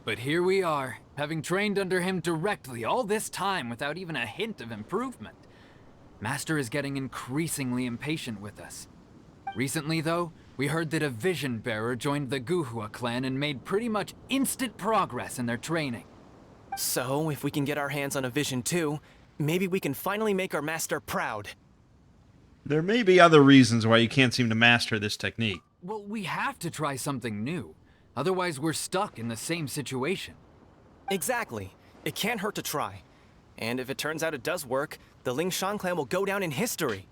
[SPEAKER 12] But here we are, having trained under him directly all this time without even a hint of improvement. Master is getting increasingly impatient with us. Recently, though, we heard that a vision bearer joined the Guhua clan and made pretty much instant progress in their training.
[SPEAKER 13] So, if we can get our hands on a vision too, maybe we can finally make our master proud.
[SPEAKER 1] There may be other reasons why you can't seem to master this technique.
[SPEAKER 12] Well, we have to try something new. Otherwise, we're stuck in the same situation.
[SPEAKER 13] Exactly. It can't hurt to try. And if it turns out it does work, the Lingshan clan will go down in history.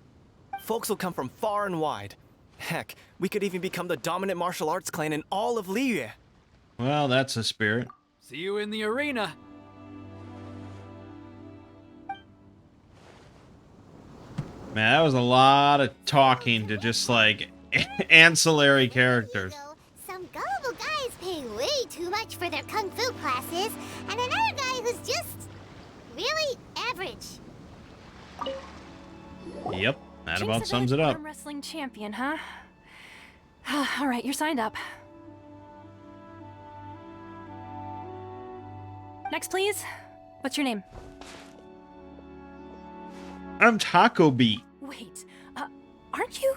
[SPEAKER 13] Folks will come from far and wide. Heck, we could even become the dominant martial arts clan in all of Liyue.
[SPEAKER 1] Well, that's a spirit.
[SPEAKER 12] See you in the arena.
[SPEAKER 1] Man, that was a lot of talking to just like ancillary characters.
[SPEAKER 3] Some gullible guys paying way too much for their kung fu classes, and another guy who's just really average.
[SPEAKER 1] Yep, that
[SPEAKER 6] Jinx
[SPEAKER 1] about sums it up.
[SPEAKER 6] Arm wrestling champion, huh? All right, you're signed up. Next, please. What's your name?
[SPEAKER 1] I'm Taco Beat,
[SPEAKER 6] Wait, aren't you?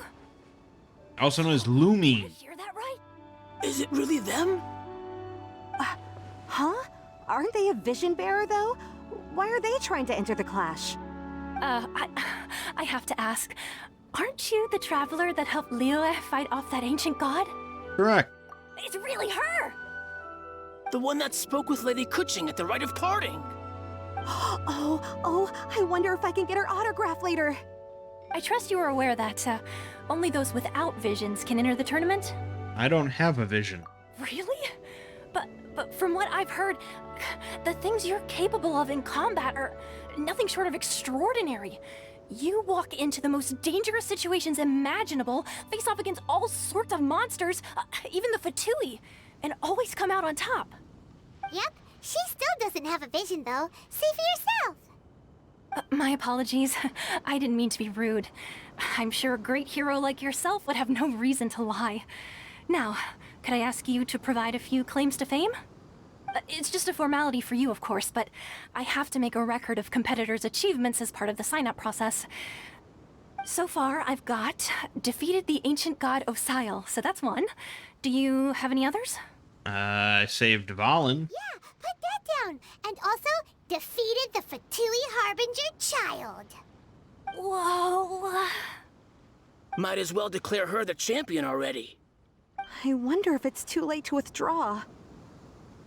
[SPEAKER 1] also known as Lumi.
[SPEAKER 6] Hear that right?
[SPEAKER 10] Is it really them?
[SPEAKER 14] Huh? Aren't they a vision bearer, though? Why are they trying to enter the clash?
[SPEAKER 6] I have to ask, aren't you the traveler that helped Liyue fight off that ancient god?
[SPEAKER 1] Correct.
[SPEAKER 6] It's really her!
[SPEAKER 10] The one that spoke with Lady Kuching at the rite of parting.
[SPEAKER 14] Oh, I wonder if I can get her autograph later.
[SPEAKER 6] I trust you are aware that only those without visions can enter the tournament?
[SPEAKER 1] I don't have a vision.
[SPEAKER 6] Really? But from what I've heard, the things you're capable of in combat are nothing short of extraordinary. You walk into the most dangerous situations imaginable, face off against all sorts of monsters, even the Fatui, and always come out on top.
[SPEAKER 3] Yep, she still doesn't have a vision, though. See for yourself.
[SPEAKER 6] My apologies. I didn't mean to be rude. I'm sure a great hero like yourself would have no reason to lie. Now, could I ask you to provide a few claims to fame? It's just a formality for you, of course, but I have to make a record of competitors' achievements as part of the sign-up process. So far, I've got defeated the ancient god Osail, so that's one. Do you have any others?
[SPEAKER 1] I saved Valen.
[SPEAKER 3] Yeah, put that down. And also, defeated the Fatui Harbinger child.
[SPEAKER 6] Whoa.
[SPEAKER 10] Might as well declare her the champion already.
[SPEAKER 14] I wonder if it's too late to withdraw.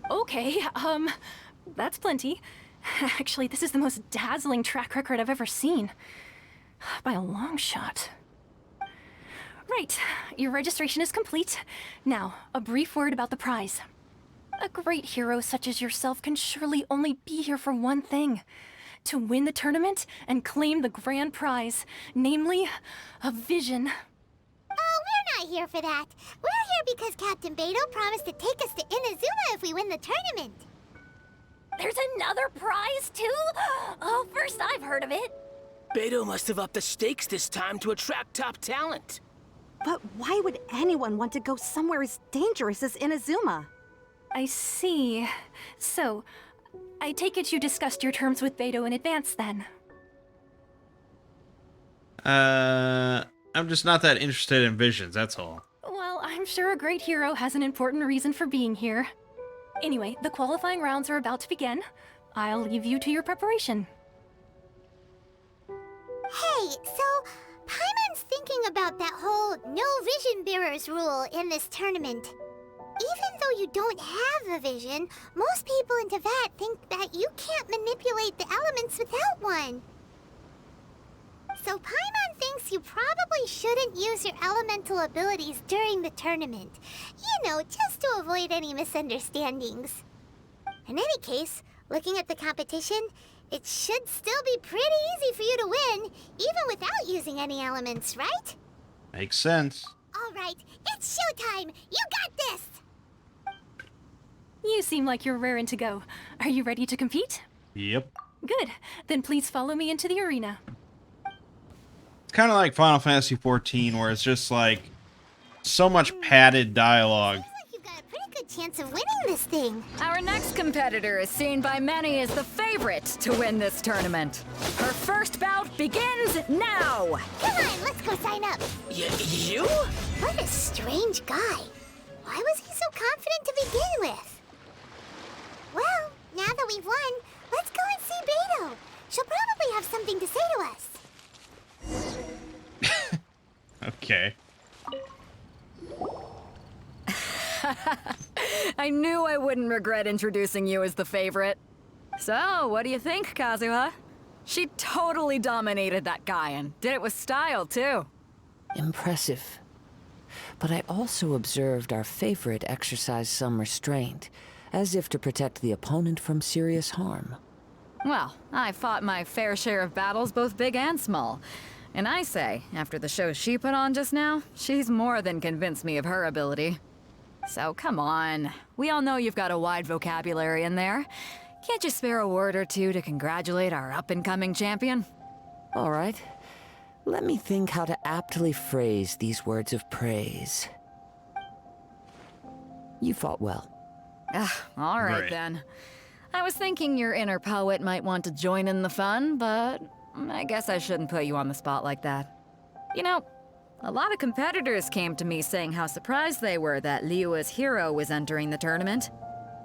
[SPEAKER 6] Okay, that's plenty. Actually, this is the most dazzling track record I've ever seen. By a long shot. Right, your registration is complete. Now, a brief word about the prize. A great hero such as yourself can surely only be here for one thing. To win the tournament and claim the grand prize, namely, a vision.
[SPEAKER 3] Oh, we're not here for that. We're here because Captain Beto promised to take us to Inazuma if we win the tournament.
[SPEAKER 6] There's another prize, too? Oh, first I've heard of it.
[SPEAKER 10] Beto must have upped the stakes this time to attract top talent.
[SPEAKER 14] But why would anyone want to go somewhere as dangerous as Inazuma?
[SPEAKER 6] I see. So, I take it you discussed your terms with Beto in advance, then?
[SPEAKER 1] I'm just not that interested in visions, that's all.
[SPEAKER 6] Well, I'm sure a great hero has an important reason for being here. Anyway, the qualifying rounds are about to begin. I'll leave you to your preparation.
[SPEAKER 3] Hey, so Paimon's thinking about that whole no vision bearers rule in this tournament. Even though you don't have a vision, most people in Teyvat think that you can't manipulate the elements without one. So Paimon thinks you probably shouldn't use your elemental abilities during the tournament. You know, just to avoid any misunderstandings. In any case, looking at the competition, it should still be pretty easy for you to win, even without using any elements, right?
[SPEAKER 1] Makes sense.
[SPEAKER 3] All right, it's showtime! You got this!
[SPEAKER 6] You seem like you're raring to go. Are you ready to compete?
[SPEAKER 1] Yep.
[SPEAKER 6] Good. Then please follow me into the arena.
[SPEAKER 1] It's kind of like Final Fantasy XIV, where it's just like so much padded dialogue.
[SPEAKER 3] Seems like you've got a pretty good chance of winning this thing.
[SPEAKER 9] Our next competitor is seen by many as the favorite to win this tournament. Her first bout begins now!
[SPEAKER 3] Come on, let's go sign up.
[SPEAKER 10] You?
[SPEAKER 3] What a strange guy. Why was he so confident to begin with? Well, now that we've won, let's go and see Beto. She'll probably have something to say to us.
[SPEAKER 1] Okay.
[SPEAKER 9] I knew I wouldn't regret introducing you as the favorite. So, what do you think, Kazuha? She totally dominated that guy and did it with style, too.
[SPEAKER 7] Impressive. But I also observed our favorite exercise some restraint, as if to protect the opponent from serious harm.
[SPEAKER 9] Well, I fought my fair share of battles, both big and small. And I say, after the show she put on just now, she's more than convinced me of her ability. So come on, we all know you've got a wide vocabulary in there. Can't you spare a word or two to congratulate our up-and-coming champion?
[SPEAKER 7] All right. Let me think how to aptly phrase these words of praise. You fought well.
[SPEAKER 9] All right
[SPEAKER 1] Great.
[SPEAKER 9] then. I was thinking your inner poet might want to join in the fun, but I guess I shouldn't put you on the spot like that. You know, a lot of competitors came to me saying how surprised they were that Liyue's hero was entering the tournament.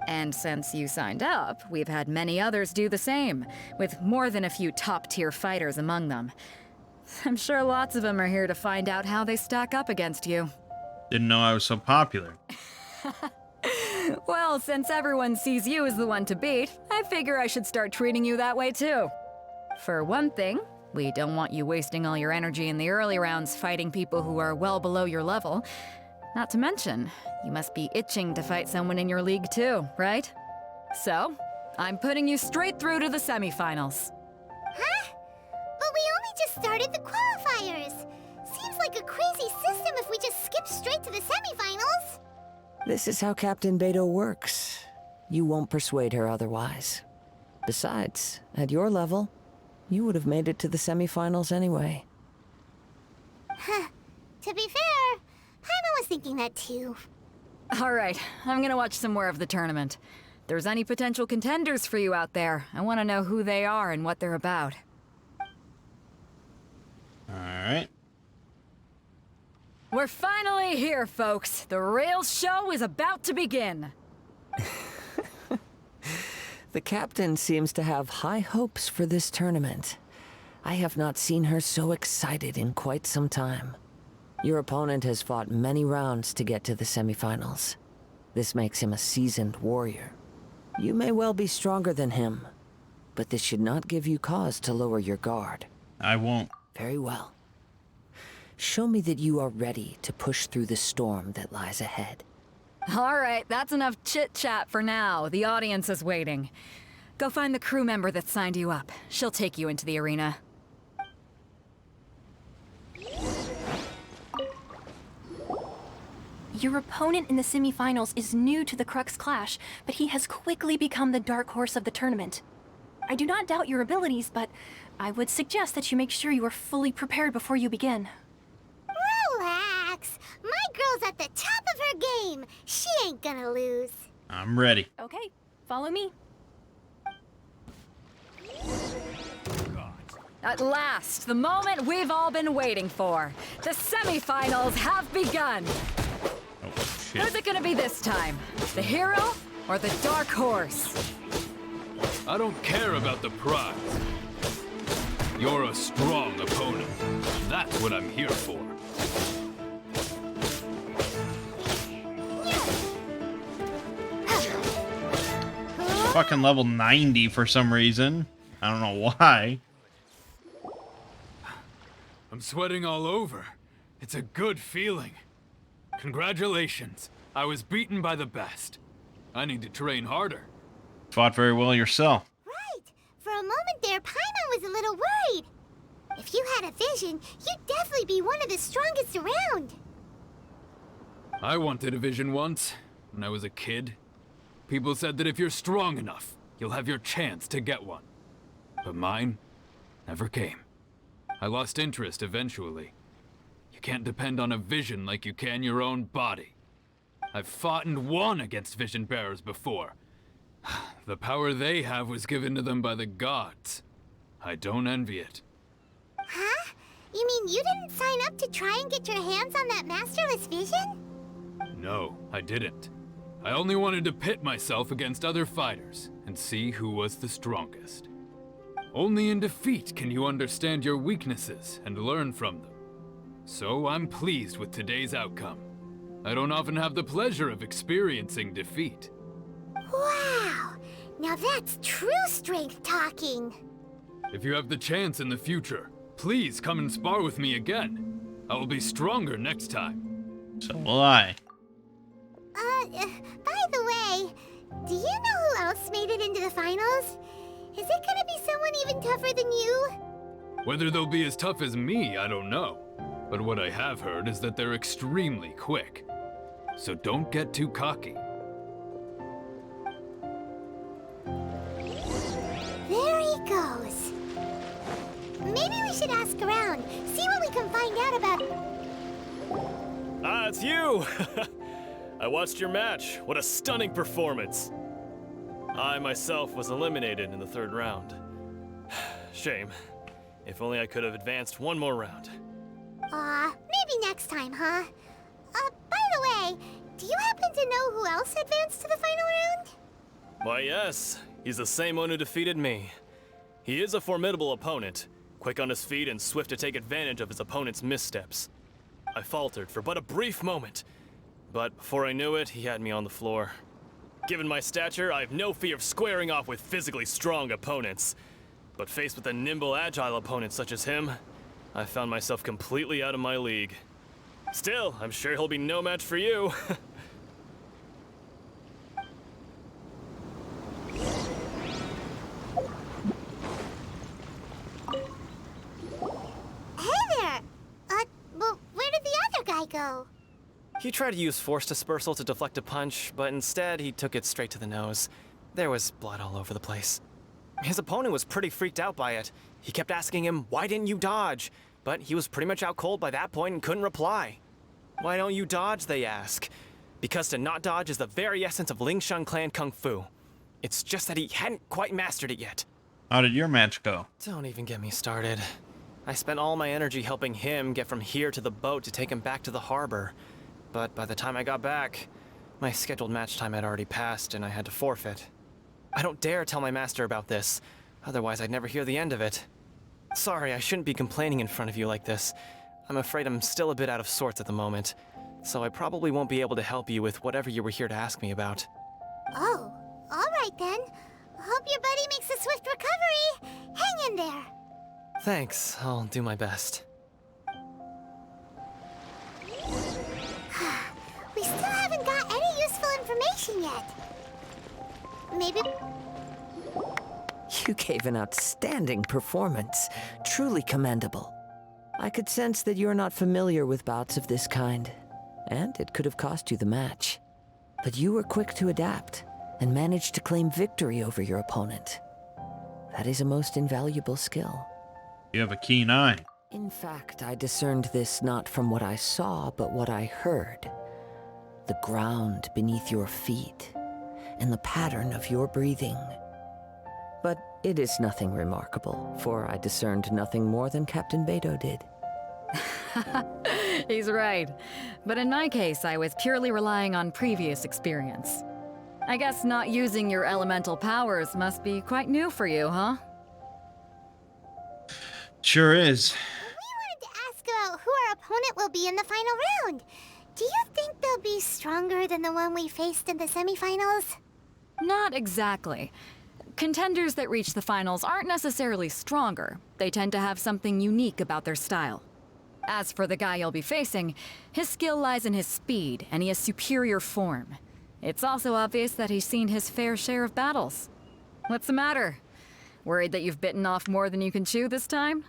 [SPEAKER 9] And since you signed up, we've had many others do the same, with more than a few top-tier fighters among them. I'm sure lots of them are here to find out how they stack up against you.
[SPEAKER 1] Didn't know I was so popular.
[SPEAKER 9] Well, since everyone sees you as the one to beat, I figure I should start treating you that way too. For one thing, we don't want you wasting all your energy in the early rounds fighting people who are well below your level. Not to mention, you must be itching to fight someone in your league too, right? So, I'm putting you straight through to the semifinals.
[SPEAKER 3] Huh? But we only just started the qualifiers. Seems like a crazy system if we just skip straight to the semifinals.
[SPEAKER 7] This is how Captain Beto works. You won't persuade her otherwise. Besides, at your level, you would have made it to the semifinals anyway.
[SPEAKER 3] Huh. To be fair, Paimon was thinking that too.
[SPEAKER 9] Alright, I'm gonna watch some more of the tournament. If there's any potential contenders for you out there, I want to know who they are and what they're about.
[SPEAKER 1] Alright.
[SPEAKER 9] We're finally here, folks. The real show is about to begin.
[SPEAKER 7] The captain seems to have high hopes for this tournament. I have not seen her so excited in quite some time. Your opponent has fought many rounds to get to the semifinals. This makes him a seasoned warrior. You may well be stronger than him, but this should not give you cause to lower your guard.
[SPEAKER 1] I won't.
[SPEAKER 7] Very well. Show me that you are ready to push through the storm that lies ahead.
[SPEAKER 9] Alright, that's enough chit-chat for now. The audience is waiting. Go find the crew member that signed you up. She'll take you into the arena.
[SPEAKER 6] Your opponent in the semifinals is new to the Crux Clash, but he has quickly become the dark horse of the tournament. I do not doubt your abilities, but I would suggest that you make sure you are fully prepared before you begin.
[SPEAKER 3] Relax. My girl's at the top of her game. She ain't gonna lose.
[SPEAKER 1] I'm ready.
[SPEAKER 6] Okay, follow me.
[SPEAKER 9] At last, the moment we've all been waiting for. The semifinals have begun.
[SPEAKER 1] Oh, shit.
[SPEAKER 9] Who's it gonna be this time? The hero or the dark horse?
[SPEAKER 11] I don't care about the prize. You're a strong opponent. That's what I'm here for.
[SPEAKER 1] Fucking level 90 for some reason. I don't know why.
[SPEAKER 11] I'm sweating all over. It's a good feeling. Congratulations. I was beaten by the best. I need to train harder.
[SPEAKER 1] Fought very well yourself.
[SPEAKER 3] Right. For a moment there, Paimon was a little worried. If you had a vision, you'd definitely be one of the strongest around.
[SPEAKER 11] I wanted a vision once, when I was a kid. People said that if you're strong enough, you'll have your chance to get one. But mine never came. I lost interest eventually. You can't depend on a vision like you can your own body. I've fought and won against vision bearers before. The power they have was given to them by the gods. I don't envy it.
[SPEAKER 3] Huh? You mean you didn't sign up to try and get your hands on that masterless vision?
[SPEAKER 11] No, I didn't. I only wanted to pit myself against other fighters and see who was the strongest. Only in defeat can you understand your weaknesses and learn from them. So I'm pleased with today's outcome. I don't often have the pleasure of experiencing defeat.
[SPEAKER 3] Wow! Now that's true strength talking.
[SPEAKER 11] If you have the chance in the future, please come and spar with me again. I will be stronger next time.
[SPEAKER 1] So will I.
[SPEAKER 3] By the way, do you know who else made it into the finals? Is it gonna be someone even tougher than you?
[SPEAKER 12] Whether they'll be as tough as me, I don't know. But what I have heard is that they're extremely quick. So don't get too cocky.
[SPEAKER 3] There he goes. Maybe we should ask around, see what we can find out about...
[SPEAKER 11] Ah, it's you! I watched your match. What a stunning performance. I myself was eliminated in the 3rd round. Shame. If only I could have advanced one more round.
[SPEAKER 3] Maybe next time, huh? By the way, do you happen to know who else advanced to the final round?
[SPEAKER 11] Why, yes. He's the same one who defeated me. He is a formidable opponent, quick on his feet and swift to take advantage of his opponent's missteps. I faltered for but a brief moment, but before I knew it, he had me on the floor. Given my stature, I have no fear of squaring off with physically strong opponents. But faced with a nimble, agile opponent such as him, I found myself completely out of my league. Still, I'm sure he'll be no match for you.
[SPEAKER 3] Hey there! Well, where did the other guy go?
[SPEAKER 13] He tried to use force dispersal to deflect a punch, but instead he took it straight to the nose. There was blood all over the place. His opponent was pretty freaked out by it. He kept asking him, "Why didn't you dodge?" But he was pretty much out cold by that point and couldn't reply. "Why don't you dodge?" they ask. Because to not dodge is the very essence of Lingshan clan kung fu. It's just that he hadn't quite mastered it yet.
[SPEAKER 1] How did your match go?
[SPEAKER 13] Don't even get me started. I spent all my energy helping him get from here to the boat to take him back to the harbor. But by the time I got back, my scheduled match time had already passed and I had to forfeit. I don't dare tell my master about this, otherwise I'd never hear the end of it. Sorry, I shouldn't be complaining in front of you like this. I'm afraid I'm still a bit out of sorts at the moment, so I probably won't be able to help you with whatever you were here to ask me about.
[SPEAKER 3] Oh, alright then. Hope your buddy makes a swift recovery. Hang in there.
[SPEAKER 13] Thanks, I'll do my best.
[SPEAKER 3] We still haven't got any useful information yet. Maybe...
[SPEAKER 7] You gave an outstanding performance. Truly commendable. I could sense that you're not familiar with bouts of this kind, and it could have cost you the match. But you were quick to adapt, and managed to claim victory over your opponent. That is a most invaluable skill.
[SPEAKER 1] You have a keen eye.
[SPEAKER 7] In fact, I discerned this not from what I saw, but what I heard. The ground beneath your feet, and the pattern of your breathing. But it is nothing remarkable, for I discerned nothing more than Captain Beto did.
[SPEAKER 9] He's right. But in my case, I was purely relying on previous experience. I guess not using your elemental powers must be quite new for you, huh?
[SPEAKER 1] Sure is.
[SPEAKER 3] We wanted to ask about who our opponent will be in the final round. Do you think they'll be stronger than the one we faced in the semifinals?
[SPEAKER 9] Not exactly. Contenders that reach the finals aren't necessarily stronger. They tend to have something unique about their style. As for the guy you'll be facing, his skill lies in his speed, and he has superior form. It's also obvious that he's seen his fair share of battles. What's the matter? Worried that you've bitten off more than you can chew this time?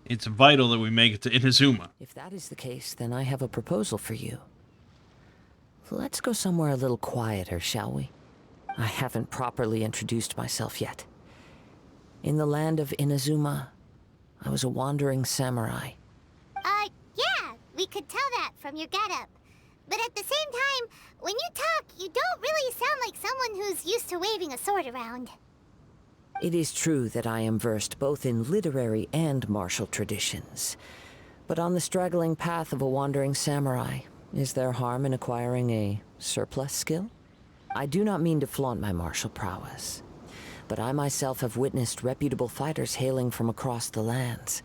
[SPEAKER 1] It's vital that we make it to Inazuma.
[SPEAKER 7] If that is the case, then I have a proposal for you. Let's go somewhere a little quieter, shall we? I haven't properly introduced myself yet. In the land of Inazuma, I was a wandering samurai.
[SPEAKER 3] Yeah, we could tell that from your getup. But at the same time, when you talk, you don't really sound like someone who's used to waving a sword around.
[SPEAKER 7] It is true that I am versed both in literary and martial traditions. But on the straggling path of a wandering samurai, is there harm in acquiring a surplus skill? I do not mean to flaunt my martial prowess, but I myself have witnessed reputable fighters hailing from across the lands.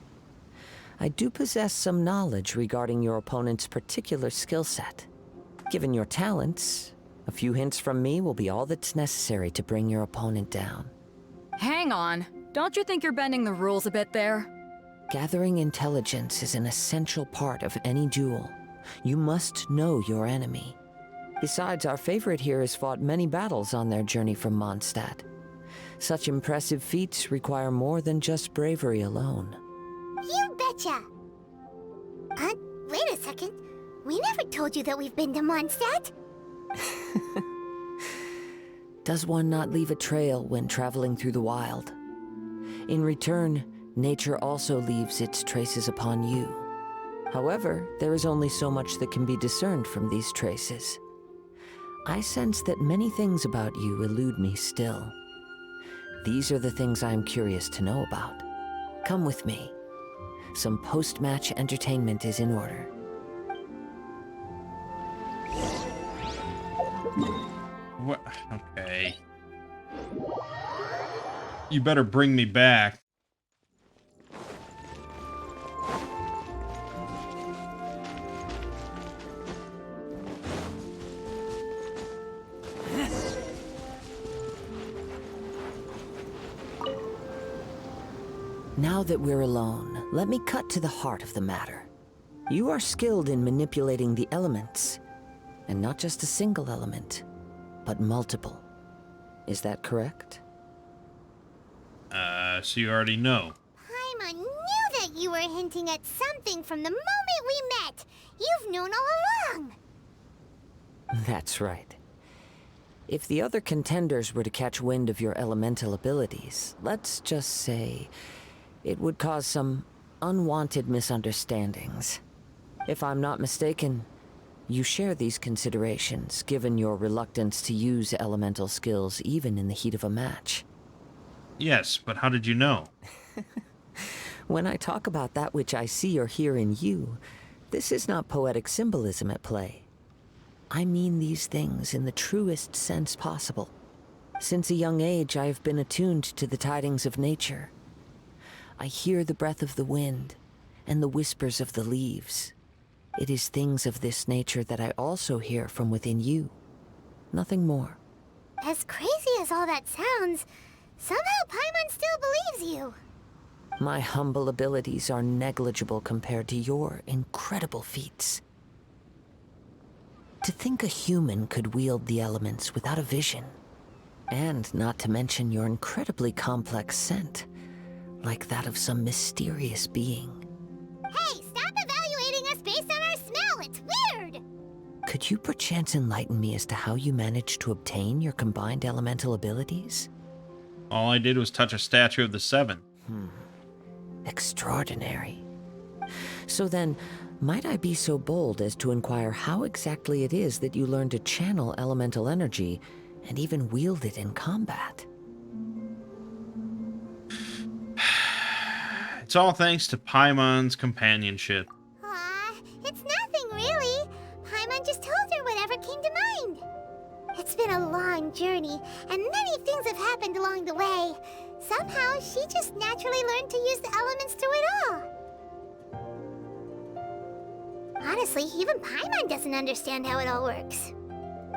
[SPEAKER 7] I do possess some knowledge regarding your opponent's particular skill set. Given your talents, a few hints from me will be all that's necessary to bring your opponent down.
[SPEAKER 9] Hang on. Don't you think you're bending the rules a bit there?
[SPEAKER 7] Gathering intelligence is an essential part of any duel. You must know your enemy. Besides, our favorite here has fought many battles on their journey from Mondstadt. Such impressive feats require more than just bravery alone.
[SPEAKER 3] You betcha! Wait a second. We never told you that we've been to Mondstadt.
[SPEAKER 7] Does one not leave a trail when traveling through the wild? In return, nature also leaves its traces upon you. However, there is only so much that can be discerned from these traces. I sense that many things about you elude me still. These are the things I am curious to know about. Come with me. Some post-match entertainment is in order.
[SPEAKER 1] What? Okay. You better bring me back.
[SPEAKER 7] Now that we're alone, let me cut to the heart of the matter. You are skilled in manipulating the elements, and not just a single element, but multiple. Is that correct?
[SPEAKER 1] So you already know.
[SPEAKER 3] Paimon knew that you were hinting at something from the moment we met. You've known all along.
[SPEAKER 7] That's right. If the other contenders were to catch wind of your elemental abilities, let's just say it would cause some unwanted misunderstandings. If I'm not mistaken, you share these considerations, given your reluctance to use elemental skills even in the heat of a match.
[SPEAKER 1] Yes, but how did you know?
[SPEAKER 7] When I talk about that which I see or hear in you, this is not poetic symbolism at play. I mean these things in the truest sense possible. Since a young age, I have been attuned to the tidings of nature. I hear the breath of the wind and the whispers of the leaves. It is things of this nature that I also hear from within you. Nothing more.
[SPEAKER 3] As crazy as all that sounds, somehow Paimon still believes you.
[SPEAKER 7] My humble abilities are negligible compared to your incredible feats. To think a human could wield the elements without a vision, and not to mention your incredibly complex scent, like that of some mysterious being.
[SPEAKER 3] Hey, stop evaluating us based on our smell! It's weird!
[SPEAKER 7] Could you perchance enlighten me as to how you managed to obtain your combined elemental abilities?
[SPEAKER 1] All I did was touch a statue of the Seven.
[SPEAKER 7] Extraordinary. So then, might I be so bold as to inquire how exactly it is that you learned to channel elemental energy and even wield it in combat?
[SPEAKER 1] It's all thanks to Paimon's companionship.
[SPEAKER 3] Aw, it's nothing really. Paimon just told her whatever came to mind. It's been a long journey, and many things have happened along the way. Somehow, she just naturally learned to use the elements through it all. Honestly, even Paimon doesn't understand how it all works.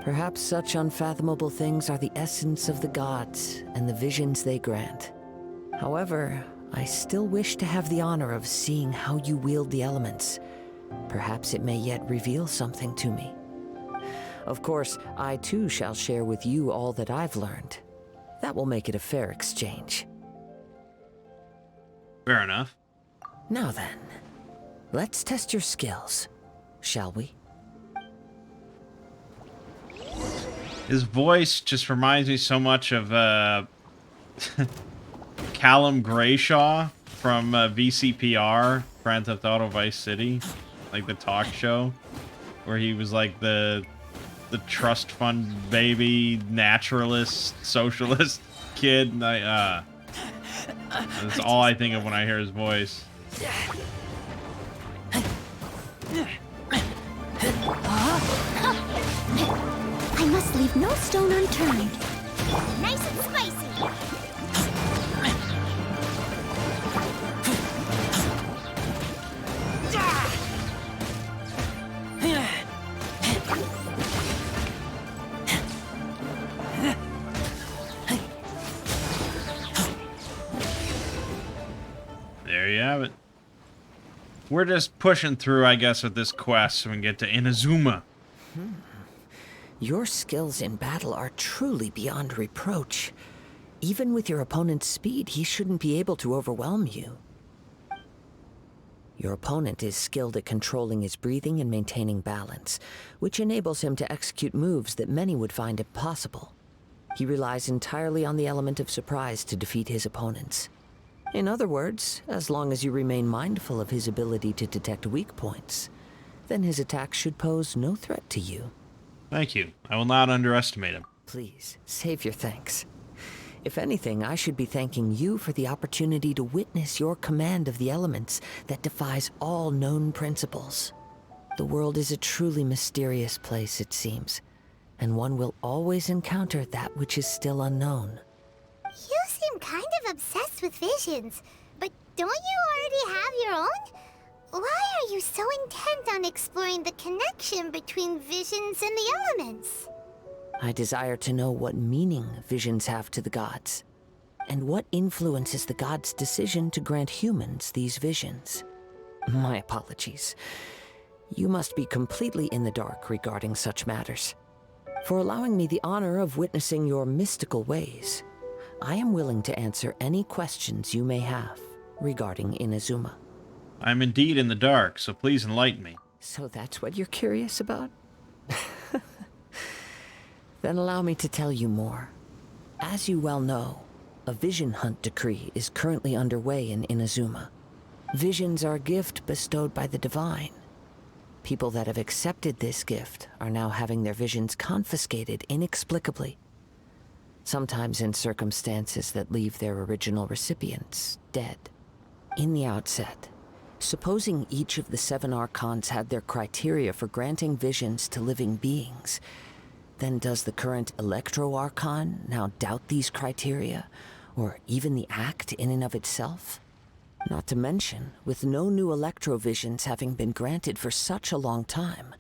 [SPEAKER 7] Perhaps such unfathomable things are the essence of the gods and the visions they grant. However, I still wish to have the honor of seeing how you wield the elements. Perhaps it may yet reveal something to me. Of course, I too shall share with you all that I've learned. That will make it a fair exchange.
[SPEAKER 1] Fair enough.
[SPEAKER 7] Now then, let's test your skills, shall we?
[SPEAKER 1] His voice just reminds me so much of Callum Grayshaw from VCPR, Grand Theft Auto Vice City, like the talk show, where he was like the trust fund baby, naturalist, socialist kid. And that's all I think of when I hear his voice.
[SPEAKER 6] I must leave no stone unturned.
[SPEAKER 3] Nice and spicy.
[SPEAKER 1] There you have it. We're just pushing through, I guess, with this quest so we can get to Inazuma.
[SPEAKER 7] Your skills in battle are truly beyond reproach. Even with your opponent's speed, he shouldn't be able to overwhelm you. Your opponent is skilled at controlling his breathing and maintaining balance, which enables him to execute moves that many would find impossible. He relies entirely on the element of surprise to defeat his opponents. In other words, as long as you remain mindful of his ability to detect weak points, then his attacks should pose no threat to you.
[SPEAKER 1] Thank you. I will not underestimate him.
[SPEAKER 7] Please, save your thanks. If anything, I should be thanking you for the opportunity to witness your command of the elements that defies all known principles. The world is a truly mysterious place, it seems, and one will always encounter that which is still unknown.
[SPEAKER 3] You seem kind of obsessed with visions, but don't you already have your own? Why are you so intent on exploring the connection between visions and the elements?
[SPEAKER 7] I desire to know what meaning visions have to the gods, and what influences the gods' decision to grant humans these visions. My apologies. You must be completely in the dark regarding such matters. For allowing me the honor of witnessing your mystical ways, I am willing to answer any questions you may have regarding Inazuma.
[SPEAKER 1] I'm indeed in the dark, so please enlighten me.
[SPEAKER 7] So that's what you're curious about? Then allow me to tell you more. As you well know, a vision hunt decree is currently underway in Inazuma. Visions are a gift bestowed by the divine. People that have accepted this gift are now having their visions confiscated inexplicably, sometimes in circumstances that leave their original recipients dead. In the outset, supposing each of the 7 archons had their criteria for granting visions to living beings, then does the current Electro-Archon now doubt these criteria, or even the act in and of itself? Not to mention, with no new Electro-Visions having been granted for such a long time,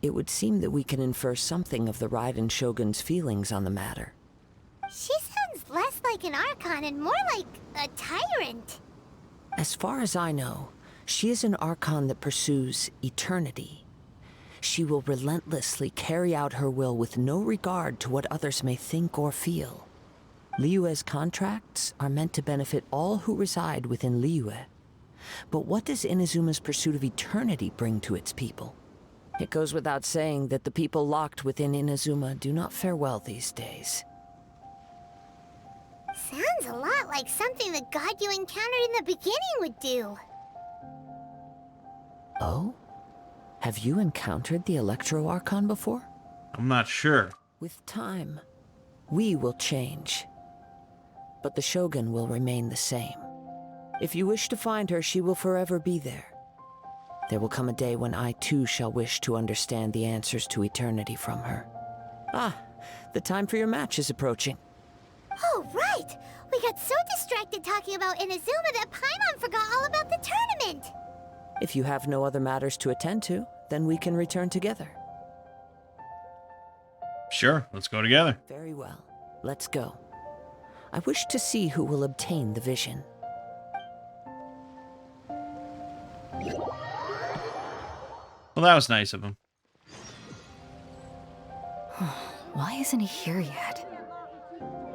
[SPEAKER 7] it would seem that we can infer something of the Raiden Shogun's feelings on the matter.
[SPEAKER 3] She sounds less like an Archon and more like a tyrant.
[SPEAKER 7] As far as I know, she is an Archon that pursues eternity. She will relentlessly carry out her will with no regard to what others may think or feel. Liyue's contracts are meant to benefit all who reside within Liyue. But what does Inazuma's pursuit of eternity bring to its people? It goes without saying that the people locked within Inazuma do not fare well these days.
[SPEAKER 3] Sounds a lot like something the god you encountered in the beginning would do.
[SPEAKER 7] Oh? Have you encountered the Electro-Archon before?
[SPEAKER 1] I'm not sure.
[SPEAKER 7] With time, we will change. But the Shogun will remain the same. If you wish to find her, she will forever be there. There will come a day when I too shall wish to understand the answers to eternity from her. Ah, the time for your match is approaching.
[SPEAKER 3] Oh, right! We got so distracted talking about Inazuma that Paimon forgot all about the tournament!
[SPEAKER 7] If you have no other matters to attend to, then we can return together.
[SPEAKER 1] Sure, let's go together.
[SPEAKER 7] Very well. Let's go. I wish to see who will obtain the vision.
[SPEAKER 1] Well, that was nice of him.
[SPEAKER 9] Why isn't he here yet?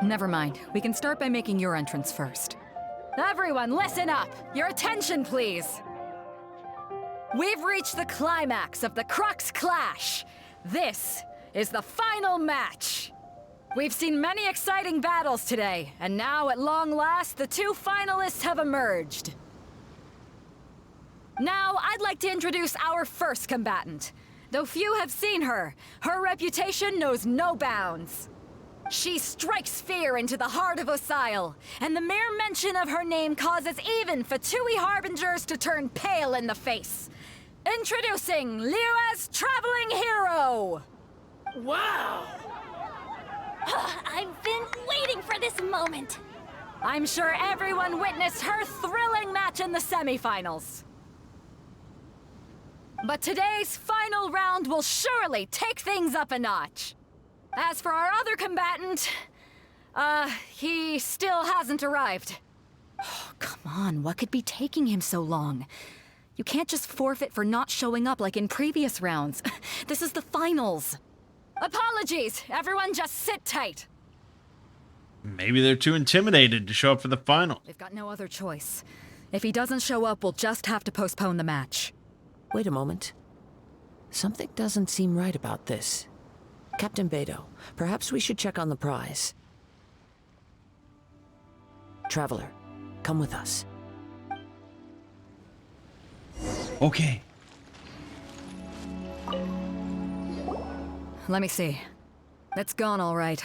[SPEAKER 9] Never mind. We can start by making your entrance first. Everyone, listen up! Your attention, please! We've reached the climax of the Crux Clash. This is the final match. We've seen many exciting battles today, and now at long last, the 2 finalists have emerged. Now, I'd like to introduce our first combatant. Though few have seen her, her reputation knows no bounds. She strikes fear into the heart of Osile, and the mere mention of her name causes even Fatui Harbingers to turn pale in the face. Introducing Liyue's traveling hero!
[SPEAKER 10] Wow!
[SPEAKER 8] I've been waiting for this moment.
[SPEAKER 9] I'm sure everyone witnessed her thrilling match in the semifinals. But today's final round will surely take things up a notch. As for our other combatant, he still hasn't arrived. Oh, come on, what could be taking him so long? You can't just forfeit for not showing up like in previous rounds. This is the finals. Apologies, everyone just sit tight.
[SPEAKER 1] Maybe they're too intimidated to show up for the final.
[SPEAKER 9] They've got no other choice. If he doesn't show up, we'll just have to postpone the match.
[SPEAKER 7] Wait a moment. Something doesn't seem right about this. Captain Beto, perhaps we should check on the prize. Traveler, come with us.
[SPEAKER 1] Okay.
[SPEAKER 9] Let me see. It's gone all right.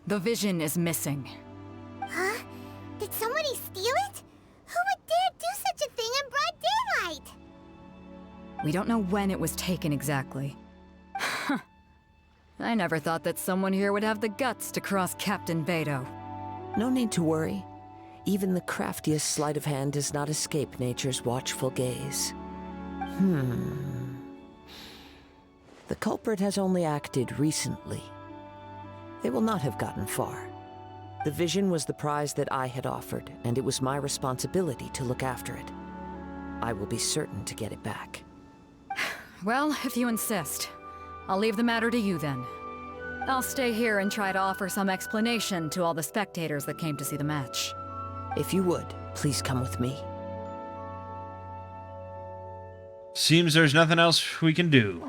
[SPEAKER 9] The vision is missing.
[SPEAKER 3] Huh? Did somebody steal it? Who would dare do such a thing in broad daylight?
[SPEAKER 9] We don't know when it was taken exactly. I never thought that someone here would have the guts to cross Captain Beto.
[SPEAKER 7] No need to worry. Even the craftiest sleight of hand does not escape nature's watchful gaze. The culprit has only acted recently. They will not have gotten far. The vision was the prize that I had offered, and it was my responsibility to look after it. I will be certain to get it back.
[SPEAKER 9] Well, if you insist. I'll leave the matter to you then. I'll stay here and try to offer some explanation to all the spectators that came to see the match.
[SPEAKER 7] If you would, please come with me.
[SPEAKER 1] Seems there's nothing else we can do.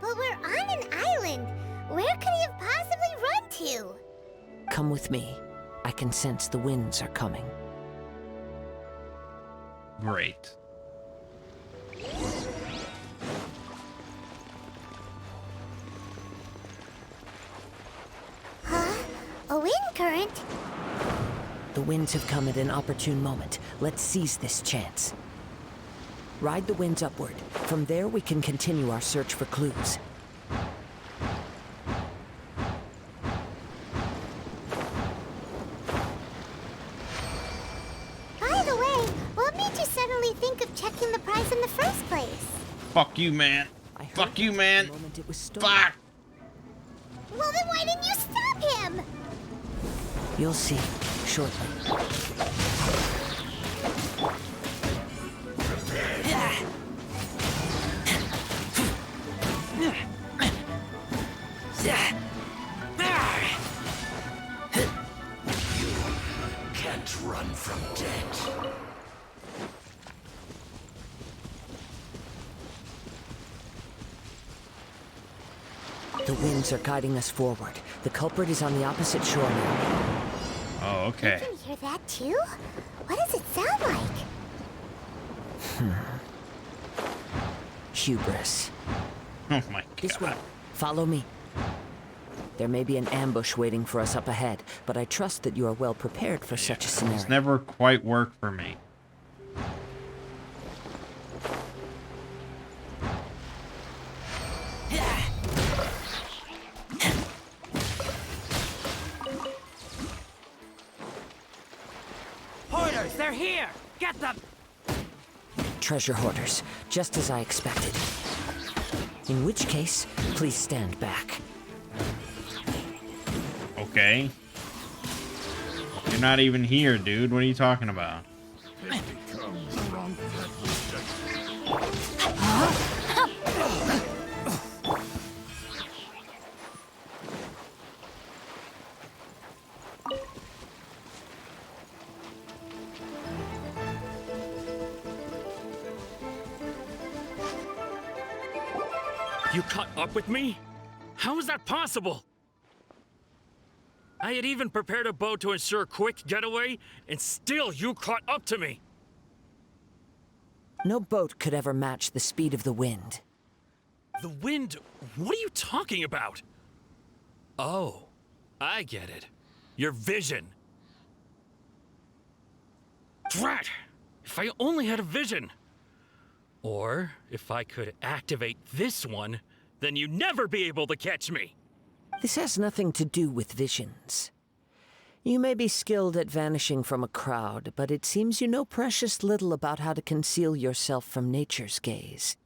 [SPEAKER 3] But we're on an island. Where could he have possibly run to?
[SPEAKER 7] Come with me. I can sense the winds are coming.
[SPEAKER 1] Great.
[SPEAKER 3] Huh? A wind current?
[SPEAKER 7] The winds have come at an opportune moment. Let's seize this chance. Ride the winds upward. From there, we can continue our search for clues.
[SPEAKER 3] By the way, what made you suddenly think of checking the prize in the first place?
[SPEAKER 1] Fuck you, man. Fuck you, man. Fuck.
[SPEAKER 3] Well, then why didn't you stop him?
[SPEAKER 7] You'll see shortly.
[SPEAKER 4] Can't run from death.
[SPEAKER 7] The winds are guiding us forward. The culprit is on the opposite shore now.
[SPEAKER 1] Oh, okay.
[SPEAKER 3] You can hear that too? What does it sound like?
[SPEAKER 7] Hubris.
[SPEAKER 1] Oh my god.
[SPEAKER 7] This way. Follow me. There may be an ambush waiting for us up ahead, but I trust that you are well prepared for such a scenario.
[SPEAKER 1] It's never quite worked for me.
[SPEAKER 15] Hoarders, they're here! Get them!
[SPEAKER 7] Treasure hoarders, just as I expected. In which case, please stand back.
[SPEAKER 1] Okay. You're not even here, dude. What are you talking about?
[SPEAKER 16] You caught up with me? How is that possible? I had even prepared a boat to ensure a quick getaway, and still you caught up to me.
[SPEAKER 7] No boat could ever match the speed of the wind.
[SPEAKER 16] The wind? What are you talking about? Oh, I get it. Your vision. Drat! If I only had a vision. Or, if I could activate this one, then you'd never be able to catch me.
[SPEAKER 7] This has nothing to do with visions. You may be skilled at vanishing from a crowd, but it seems you know precious little about how to conceal yourself from nature's gaze.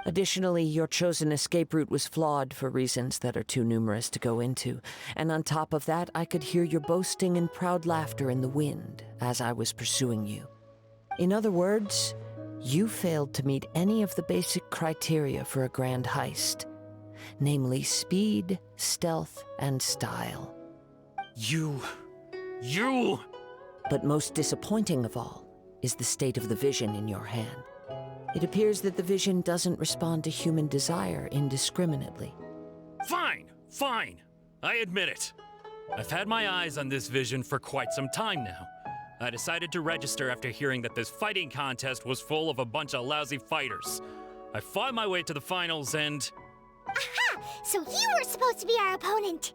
[SPEAKER 7] Additionally, your chosen escape route was flawed for reasons that are too numerous to go into, and on top of that, I could hear your boasting and proud laughter in the wind as I was pursuing you. In other words, you failed to meet any of the basic criteria for a grand heist, namely speed, stealth, and style.
[SPEAKER 16] You...
[SPEAKER 7] But most disappointing of all, is the state of the vision in your hand. It appears that the vision doesn't respond to human desire indiscriminately.
[SPEAKER 16] Fine, fine. I admit it. I've had my eyes on this vision for quite some time now. I decided to register after hearing that this fighting contest was full of a bunch of lousy fighters. I fought my way to the finals and...
[SPEAKER 3] Aha! So you were supposed to be our opponent!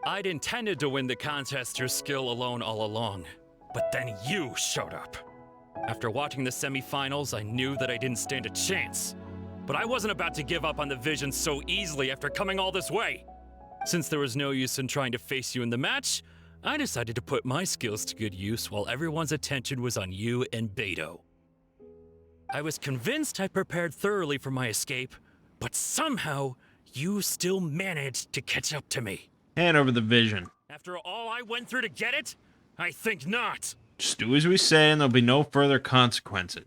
[SPEAKER 16] I'd intended to win the contest through skill alone all along. But then you showed up. After watching the semifinals, I knew that I didn't stand a chance. But I wasn't about to give up on the vision so easily after coming all this way. Since there was no use in trying to face you in the match, I decided to put my skills to good use while everyone's attention was on you and Beto. I was convinced I prepared thoroughly for my escape, but somehow you still managed to catch up to me.
[SPEAKER 1] Hand over the vision.
[SPEAKER 16] After all I went through to get it? I think not.
[SPEAKER 1] Just do as we say and there'll be no further consequences.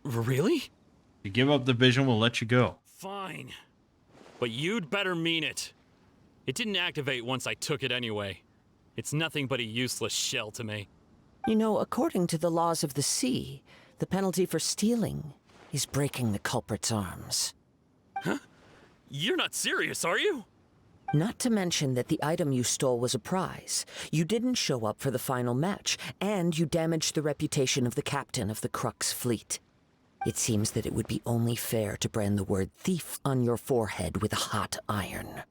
[SPEAKER 16] Really?
[SPEAKER 1] If you give up the vision, we'll let you go.
[SPEAKER 16] Fine. But you'd better mean it. It didn't activate once I took it anyway. It's nothing but a useless shell to me.
[SPEAKER 7] You know, according to the laws of the sea, the penalty for stealing is breaking the culprit's arms.
[SPEAKER 16] Huh? You're not serious, are you?
[SPEAKER 7] Not to mention that the item you stole was a prize. You didn't show up for the final match, and you damaged the reputation of the captain of the Crux fleet. It seems that it would be only fair to brand the word thief on your forehead with a hot iron.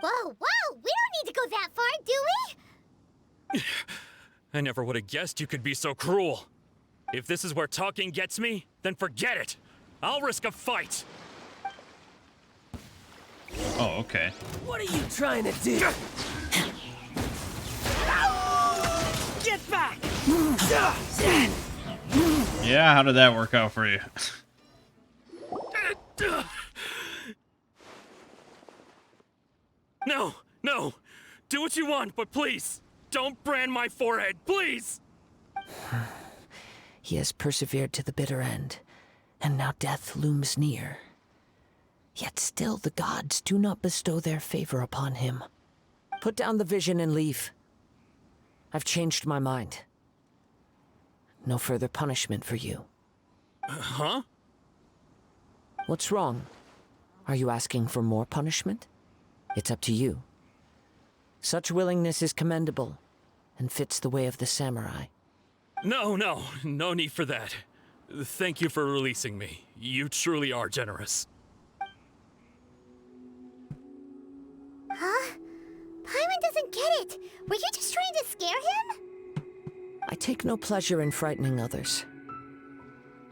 [SPEAKER 3] Whoa, whoa! We don't need to go that far, do we?
[SPEAKER 16] I never would have guessed you could be so cruel. If this is where talking gets me, then forget it. I'll risk a fight.
[SPEAKER 1] Oh, okay.
[SPEAKER 15] What are you trying to do? Get back!
[SPEAKER 1] Yeah, how did that work out for you?
[SPEAKER 16] No, no. Do what you want, but please, don't brand my forehead, please!
[SPEAKER 7] He has persevered to the bitter end, and now death looms near. Yet still the gods do not bestow their favor upon him. Put down the vision and leave. I've changed my mind. No further punishment for you.
[SPEAKER 16] Huh?
[SPEAKER 7] What's wrong? Are you asking for more punishment? It's up to you. Such willingness is commendable, and fits the way of the samurai.
[SPEAKER 16] No need for that. Thank you for releasing me. You truly are generous.
[SPEAKER 3] Huh? Paimon doesn't get it. Were you just trying to scare him?
[SPEAKER 7] I take no pleasure in frightening others.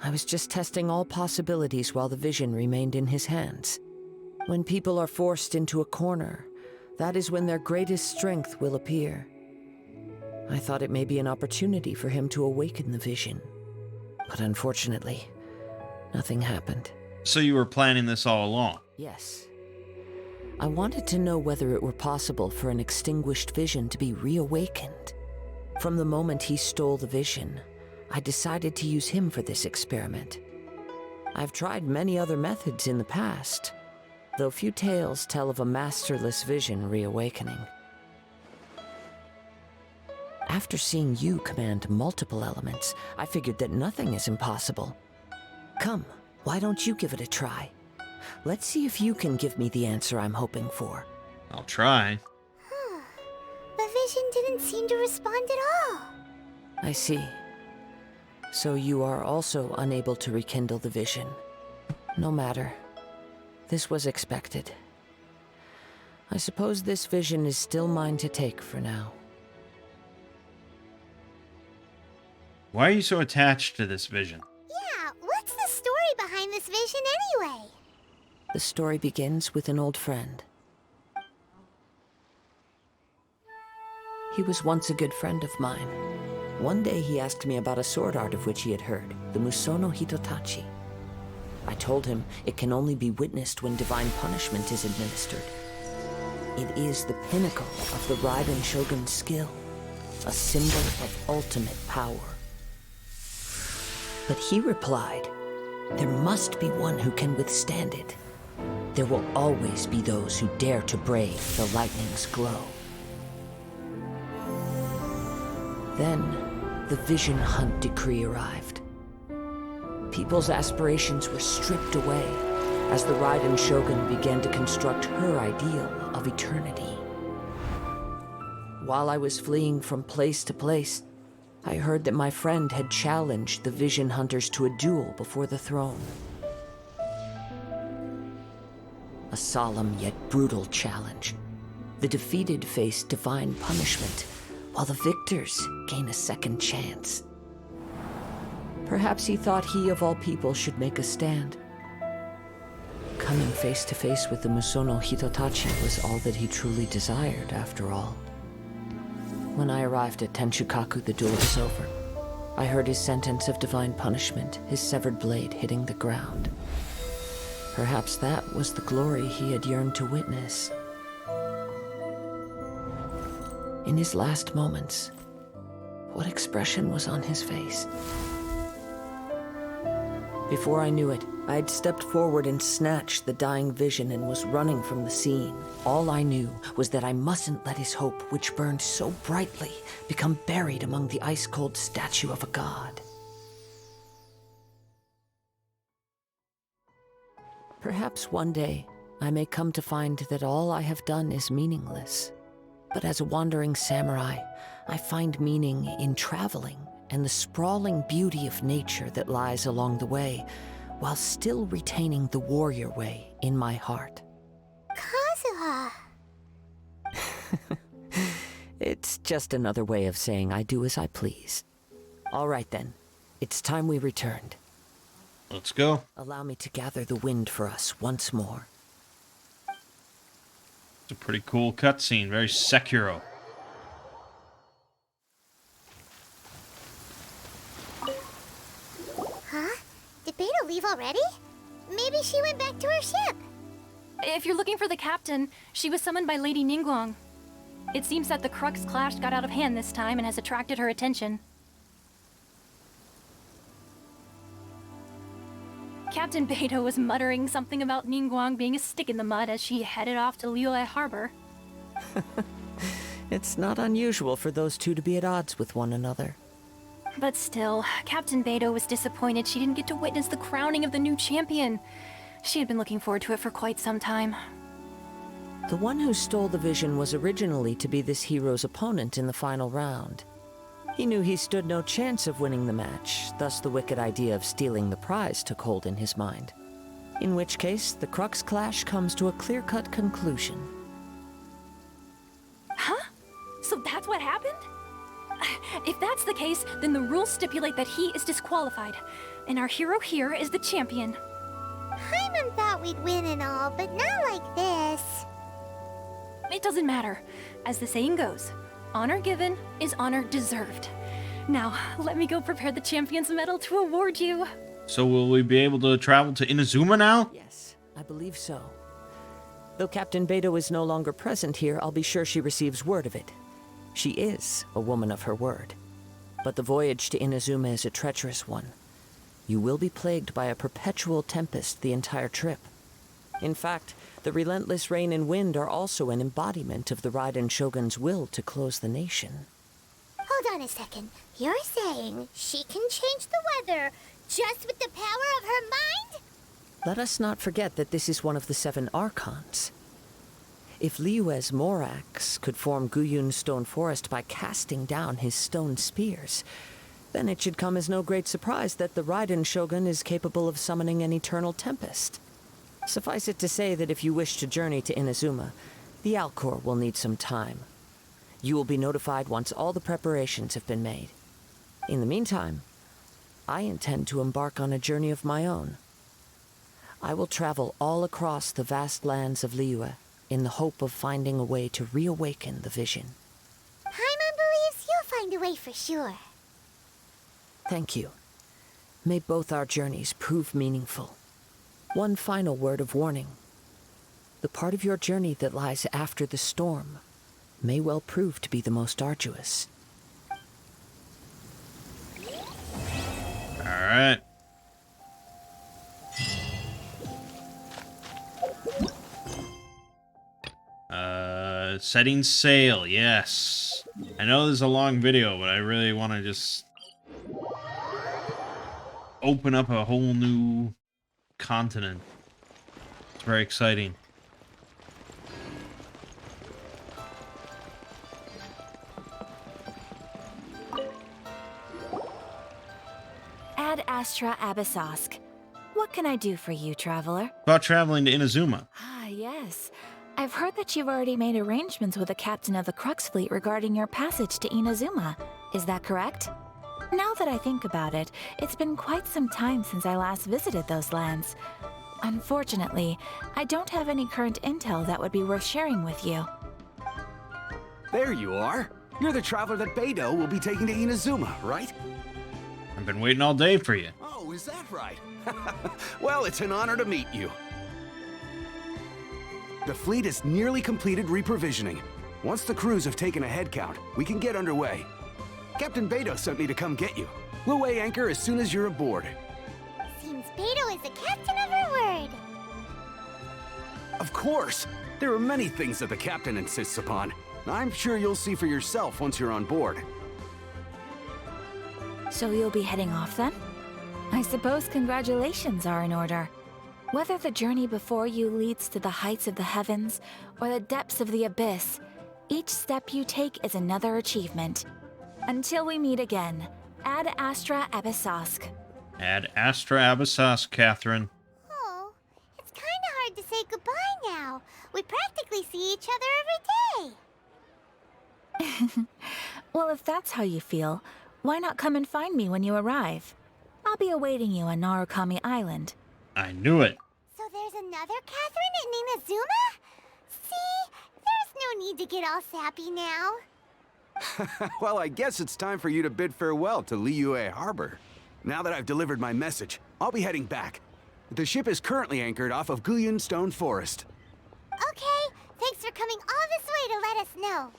[SPEAKER 7] I was just testing all possibilities while the vision remained in his hands. When people are forced into a corner, that is when their greatest strength will appear. I thought it may be an opportunity for him to awaken the vision. But unfortunately, nothing happened.
[SPEAKER 1] So you were planning this all along?
[SPEAKER 7] Yes. I wanted to know whether it were possible for an extinguished vision to be reawakened. From the moment he stole the vision, I decided to use him for this experiment. I've tried many other methods in the past, though few tales tell of a masterless vision reawakening. After seeing you command multiple elements, I figured that nothing is impossible. Come, why don't you give it a try? Let's see if you can give me the answer I'm hoping for.
[SPEAKER 1] I'll try.
[SPEAKER 3] The vision didn't seem to respond at all.
[SPEAKER 7] I see. So you are also unable to rekindle the vision. No matter. This was expected. I suppose this vision is still mine to take for now.
[SPEAKER 1] Why are you so attached to this vision?
[SPEAKER 3] Yeah, what's the story behind this vision anyway?
[SPEAKER 7] The story begins with an old friend. He was once a good friend of mine. One day he asked me about a sword art of which he had heard, the Musono Hitotachi. I told him it can only be witnessed when divine punishment is administered. It is the pinnacle of the Raiden Shogun's skill, a symbol of ultimate power. But he replied, there must be one who can withstand it. There will always be those who dare to brave the lightning's glow. Then, the Vision Hunt decree arrived. People's aspirations were stripped away as the Raiden Shogun began to construct her ideal of eternity. While I was fleeing from place to place, I heard that my friend had challenged the Vision Hunters to a duel before the throne. A solemn yet brutal challenge. The defeated face divine punishment, while the victors gain a second chance. Perhaps he thought he of all people should make a stand. Coming face to face with the Musono Hitotachi was all that he truly desired, after all. When I arrived at Tenshukaku, the duel was over. I heard his sentence of divine punishment, his severed blade hitting the ground. Perhaps that was the glory he had yearned to witness. In his last moments, what expression was on his face? Before I knew it, I had stepped forward and snatched the dying vision and was running from the scene. All I knew was that I mustn't let his hope, which burned so brightly, become buried among the ice-cold statue of a god. Perhaps one day, I may come to find that all I have done is meaningless. But as a wandering samurai, I find meaning in traveling and the sprawling beauty of nature that lies along the way, while still retaining the warrior way in my heart.
[SPEAKER 3] Kazuha.
[SPEAKER 7] It's just another way of saying I do as I please. All right then, it's time we returned.
[SPEAKER 1] Let's go.
[SPEAKER 7] Allow me to gather the wind for us once more.
[SPEAKER 1] It's a pretty cool cutscene, very Sekiro.
[SPEAKER 3] Huh? Did Beta leave already? Maybe she went back to her ship.
[SPEAKER 6] If you're looking for the captain, she was summoned by Lady Ningguang. It seems that the Crux clash got out of hand this time and has attracted her attention. Captain Beta was muttering something about Ningguang being a stick in the mud as she headed off to Liyue Harbor.
[SPEAKER 7] It's not unusual for those two to be at odds with one another.
[SPEAKER 6] But still, Captain Beto was disappointed she didn't get to witness the crowning of the new champion. She had been looking forward to it for quite some time.
[SPEAKER 7] The one who stole the vision was originally to be this hero's opponent in the final round. He knew he stood no chance of winning the match, thus the wicked idea of stealing the prize took hold in his mind. In which case, the Crux clash comes to a clear-cut conclusion.
[SPEAKER 6] Huh? So that's what happened? If that's the case, then the rules stipulate that he is disqualified, and our hero here is the champion.
[SPEAKER 3] Paimon thought we'd win and all, but not like this.
[SPEAKER 6] It doesn't matter. As the saying goes, honor given is honor deserved. Now, let me go prepare the champion's medal to award you.
[SPEAKER 1] So will we be able to travel to Inazuma now?
[SPEAKER 7] Yes, I believe so. Though Captain Beto is no longer present here, I'll be sure she receives word of it. She is a woman of her word. But the voyage to Inazuma is a treacherous one. You will be plagued by a perpetual tempest the entire trip. In fact, the relentless rain and wind are also an embodiment of the Raiden Shogun's will to close the nation.
[SPEAKER 3] Hold on a second. You're saying she can change the weather just with the power of her mind?
[SPEAKER 7] Let us not forget that this is one of the 7 Archons. If Liyue's Morax could form Guyun's stone forest by casting down his stone spears, then it should come as no great surprise that the Raiden Shogun is capable of summoning an eternal tempest. Suffice it to say that if you wish to journey to Inazuma, the Alcor will need some time. You will be notified once all the preparations have been made. In the meantime, I intend to embark on a journey of my own. I will travel all across the vast lands of Liyue in the hope of finding a way to reawaken the vision.
[SPEAKER 3] Paimon believes you'll find a way for sure.
[SPEAKER 7] Thank you. May both our journeys prove meaningful. One final word of warning. The part of your journey that lies after the storm may well prove to be the most arduous.
[SPEAKER 1] All right. Setting sail, yes. I know this is a long video, but I really want to just open up a whole new continent. It's very exciting.
[SPEAKER 17] Ad Astra Abyssosk. What can I do for you, traveler?
[SPEAKER 1] About traveling to Inazuma.
[SPEAKER 17] Ah, yes. I've heard that you've already made arrangements with the captain of the Crux fleet regarding your passage to Inazuma. Is that correct? Now that I think about it, it's been quite some time since I last visited those lands. Unfortunately, I don't have any current intel that would be worth sharing with you.
[SPEAKER 18] There you are. You're the traveler that Beidou will be taking to Inazuma, right?
[SPEAKER 1] I've been waiting all day for you.
[SPEAKER 18] Oh, is that right? Well, it's an honor to meet you. The fleet has nearly completed reprovisioning. Once the crews have taken a head count, we can get underway. Captain Beidou sent me to come get you. We'll weigh anchor as soon as you're aboard.
[SPEAKER 3] Seems Beidou is the captain of her word.
[SPEAKER 18] Of course! There are many things that the captain insists upon. I'm sure you'll see for yourself once you're on board.
[SPEAKER 17] So you'll be heading off then? I suppose congratulations are in order. Whether the journey before you leads to the heights of the heavens or the depths of the abyss, each step you take is another achievement. Until we meet again, Ad Astra Abyssosk.
[SPEAKER 1] Ad Astra Abyssosk, Catherine.
[SPEAKER 3] Oh, it's kind of hard to say goodbye now. We practically see each other every day.
[SPEAKER 17] Well, if that's how you feel, why not come and find me when you arrive? I'll be awaiting you on Narukami Island.
[SPEAKER 1] I knew it.
[SPEAKER 3] So there's another Catherine in Inazuma? See? There's no need to get all sappy now.
[SPEAKER 18] Well, I guess it's time for you to bid farewell to Liyue Harbor. Now that I've delivered my message, I'll be heading back. The ship is currently anchored off of Guyun Stone Forest.
[SPEAKER 3] Okay, thanks for coming all this way to let us know.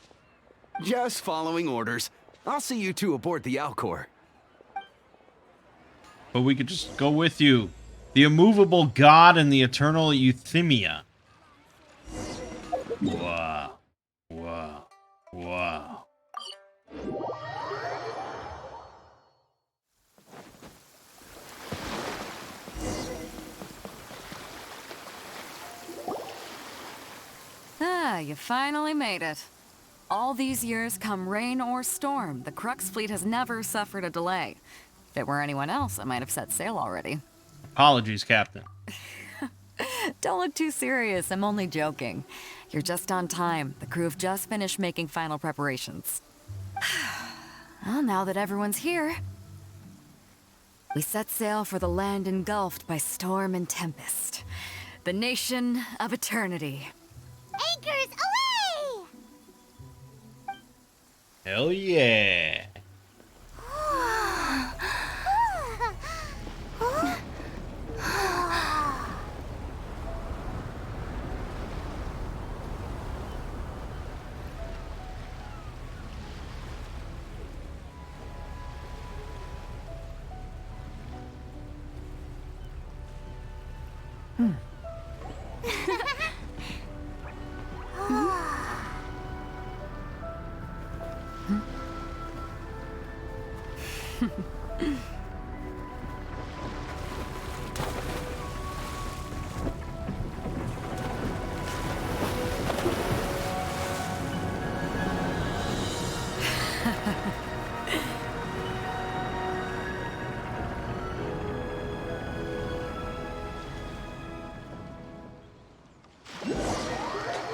[SPEAKER 18] Just following orders. I'll see you two aboard the Alcor.
[SPEAKER 1] But we could just go with you. The immovable god and the eternal Euthymia. Wow. Wow. Wow.
[SPEAKER 9] Ah, you finally made it. All these years, come rain or storm, the Crux fleet has never suffered a delay. If it were anyone else, I might have set sail already.
[SPEAKER 1] Apologies, Captain.
[SPEAKER 9] Don't look too serious, I'm only joking. You're just on time. The crew have just finished making final preparations. Well, now that everyone's here, we set sail for the land engulfed by storm and tempest. The nation of eternity.
[SPEAKER 3] Anchors away!
[SPEAKER 1] Hell yeah.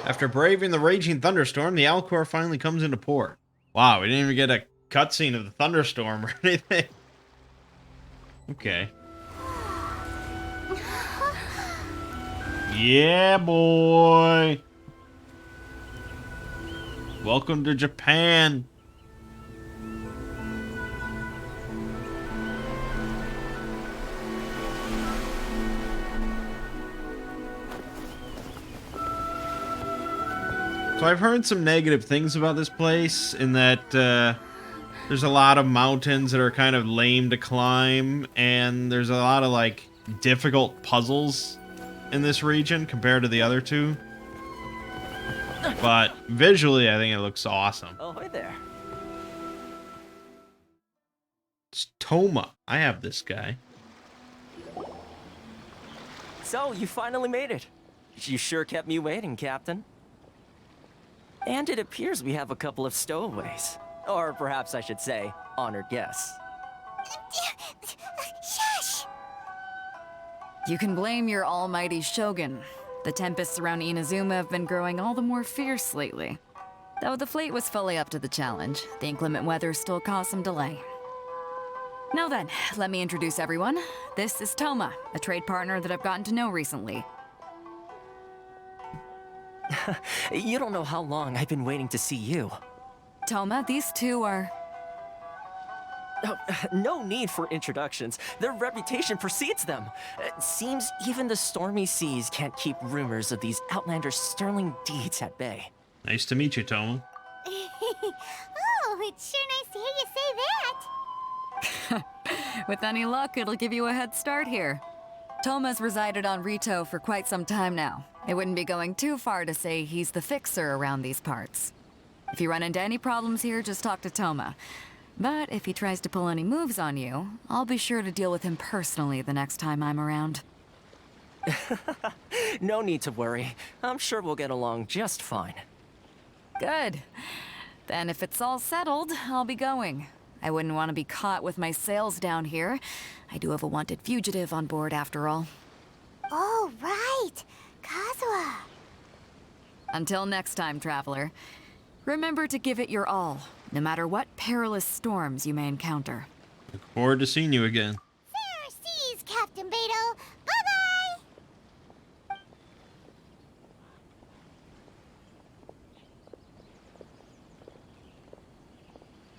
[SPEAKER 1] After braving the raging thunderstorm, the Alcor finally comes into port. Wow, we didn't even get a cutscene of the thunderstorm or anything. Okay. Yeah, boy. Welcome to Japan. So I've heard some negative things about this place in that there's a lot of mountains that are kind of lame to climb, and there's a lot of like difficult puzzles in this region compared to the other two. But visually, I think it looks awesome.
[SPEAKER 19] Oh, hi there.
[SPEAKER 1] It's Toma. I have this guy.
[SPEAKER 19] So, you finally made it. You sure kept me waiting, Captain. And it appears we have a couple of stowaways. Or perhaps I should say, honored guests.
[SPEAKER 3] Shush!
[SPEAKER 9] You can blame your almighty Shogun. The tempests around Inazuma have been growing all the more fierce lately. Though the fleet was fully up to the challenge, the inclement weather still caused some delay. Now then, let me introduce everyone. This is Toma, a trade partner that I've gotten to know recently.
[SPEAKER 19] You don't know how long I've been waiting to see you.
[SPEAKER 9] Toma, these two are...
[SPEAKER 19] Oh, no need for introductions. Their reputation precedes them. It seems even the stormy seas can't keep rumors of these Outlanders' sterling deeds at bay.
[SPEAKER 1] Nice to meet you, Toma.
[SPEAKER 3] Oh, it's sure nice to hear you say that.
[SPEAKER 9] With any luck, it'll give you a head start here. Toma's resided on Rito for quite some time now. It wouldn't be going too far to say he's the fixer around these parts. If you run into any problems here, just talk to Toma. But if he tries to pull any moves on you, I'll be sure to deal with him personally the next time I'm around.
[SPEAKER 19] No need to worry. I'm sure we'll get along just fine.
[SPEAKER 9] Good. Then if it's all settled, I'll be going. I wouldn't want to be caught with my sails down here. I do have a wanted fugitive on board after all.
[SPEAKER 3] Oh, right. Kazuha.
[SPEAKER 9] Until next time, traveler. Remember to give it your all, no matter what perilous storms you may encounter.
[SPEAKER 1] Look forward to seeing you again.
[SPEAKER 3] Fair seas, Captain Beto. Bye-bye!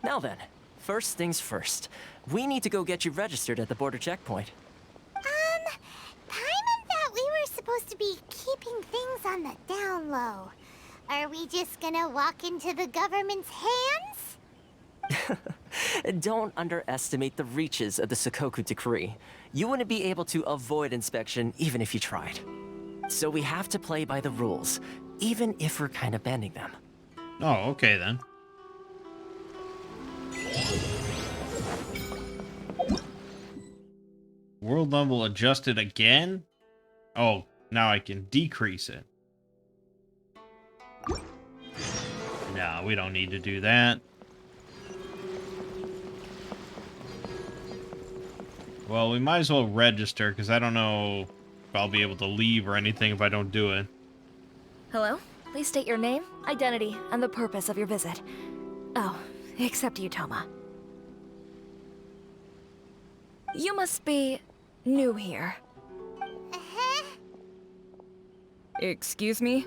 [SPEAKER 19] Now then, first things first. We need to go get you registered at the border checkpoint.
[SPEAKER 3] Paimon thought we were supposed to be keeping things on the down low. Are we just gonna walk into the government's hands?
[SPEAKER 19] Don't underestimate the reaches of the Sakoku Decree. You wouldn't be able to avoid inspection even if you tried. So we have to play by the rules, even if we're kind of bending them.
[SPEAKER 1] Oh, okay then. World level adjusted again? Oh, now I can decrease it. No, we don't need to do that. Well, we might as well register, because I don't know if I'll be able to leave or anything if I don't do it.
[SPEAKER 17] Hello? Please state your name, identity, and the purpose of your visit. Oh, except you, Toma. You must be new here. Excuse me?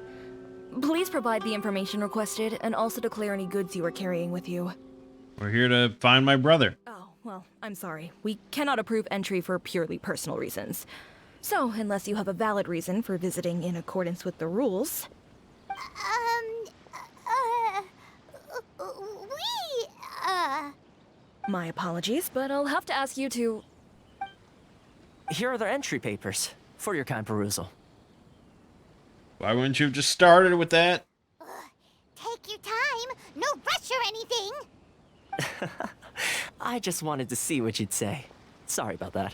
[SPEAKER 17] Please provide the information requested and also declare any goods you are carrying with you.
[SPEAKER 1] We're here to find my brother.
[SPEAKER 17] Oh, well, I'm sorry. We cannot approve entry for purely personal reasons. So, unless you have a valid reason for visiting in accordance with the rules... My apologies, but I'll have to ask you to...
[SPEAKER 19] Here are their entry papers, for your kind perusal.
[SPEAKER 1] Why wouldn't you have just started with that?
[SPEAKER 3] Take your time. No rush or anything.
[SPEAKER 19] I just wanted to see what you'd say. Sorry about that.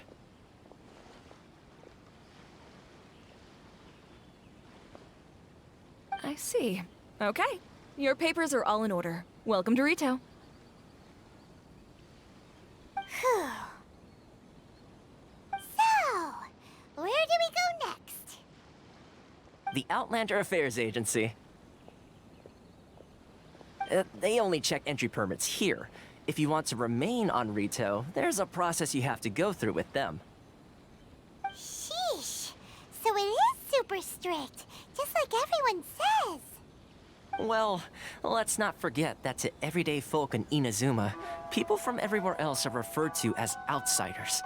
[SPEAKER 17] I see. Okay. Your papers are all in order. Welcome to Rito.
[SPEAKER 3] Phew. So, where do we go next?
[SPEAKER 19] The Outlander Affairs Agency. They only check entry permits here. If you want to remain on Rito, there's a process you have to go through with them.
[SPEAKER 3] Sheesh. So it is super strict, just like everyone says.
[SPEAKER 19] Well, let's not forget that to everyday folk in Inazuma, people from everywhere else are referred to as outsiders.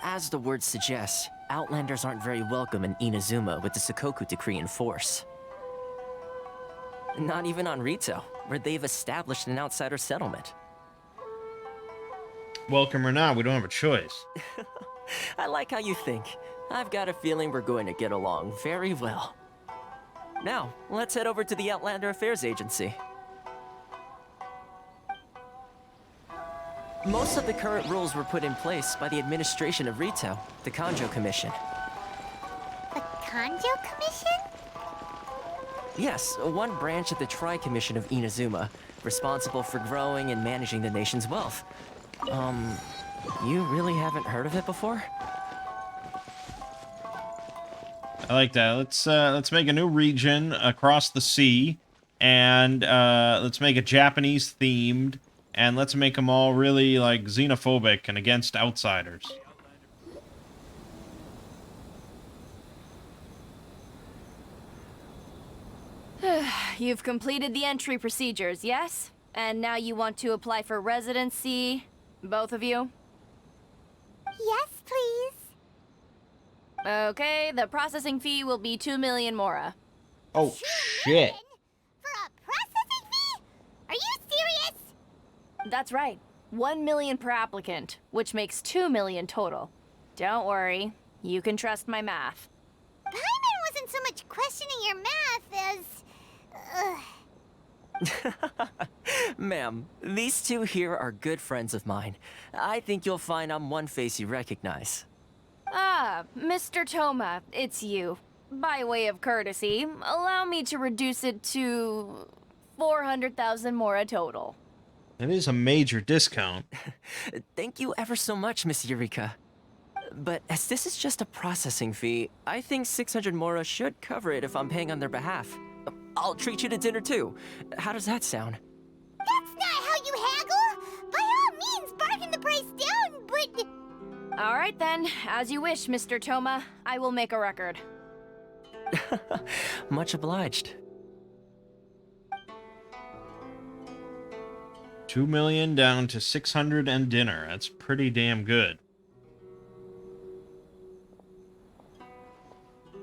[SPEAKER 19] As the word suggests, Outlanders aren't very welcome in Inazuma with the Sakoku Decree in force. Not even on Rito, where they've established an outsider settlement.
[SPEAKER 1] Welcome or not, we don't have a choice.
[SPEAKER 19] I like how you think. I've got a feeling we're going to get along very well. Now, let's head over to the Outlander Affairs Agency. Most of the current rules were put in place by the administration of Rito, the Kanjo Commission.
[SPEAKER 3] Kanjo Commission?
[SPEAKER 19] Yes, one branch of the Tri-Commission of Inazuma, responsible for growing and managing the nation's wealth. You really haven't heard of it before?
[SPEAKER 1] I like that. Let's make a new region across the sea, and let's make it Japanese themed, and let's make them all really like xenophobic and against outsiders.
[SPEAKER 20] You've completed the entry procedures, yes? And now you want to apply for residency, both of you?
[SPEAKER 3] Yes, please.
[SPEAKER 20] Okay, the processing fee will be 2 million mora.
[SPEAKER 1] Oh, shit.
[SPEAKER 3] For a processing fee? Are you serious?
[SPEAKER 20] That's right. 1 million per applicant, which makes 2 million total. Don't worry, you can trust my math.
[SPEAKER 3] Paimon wasn't so much questioning your math as...
[SPEAKER 19] Ma'am, these two here are good friends of mine. I think you'll find I'm one face you recognize.
[SPEAKER 20] Ah, Mr. Toma, it's you. By way of courtesy, allow me to reduce it to 400,000 mora total.
[SPEAKER 1] It is a major discount.
[SPEAKER 19] Thank you ever so much, Miss Eureka. But as this is just a processing fee, I think 600 mora should cover it if I'm paying on their behalf. I'll treat you to dinner too. How does that sound?
[SPEAKER 3] That's not how you haggle! By all means, bargain the price down, but...
[SPEAKER 20] Alright then, as you wish, Mr. Toma. I will make a record.
[SPEAKER 19] Much obliged.
[SPEAKER 1] 2 million down to 600 and dinner. That's pretty damn good.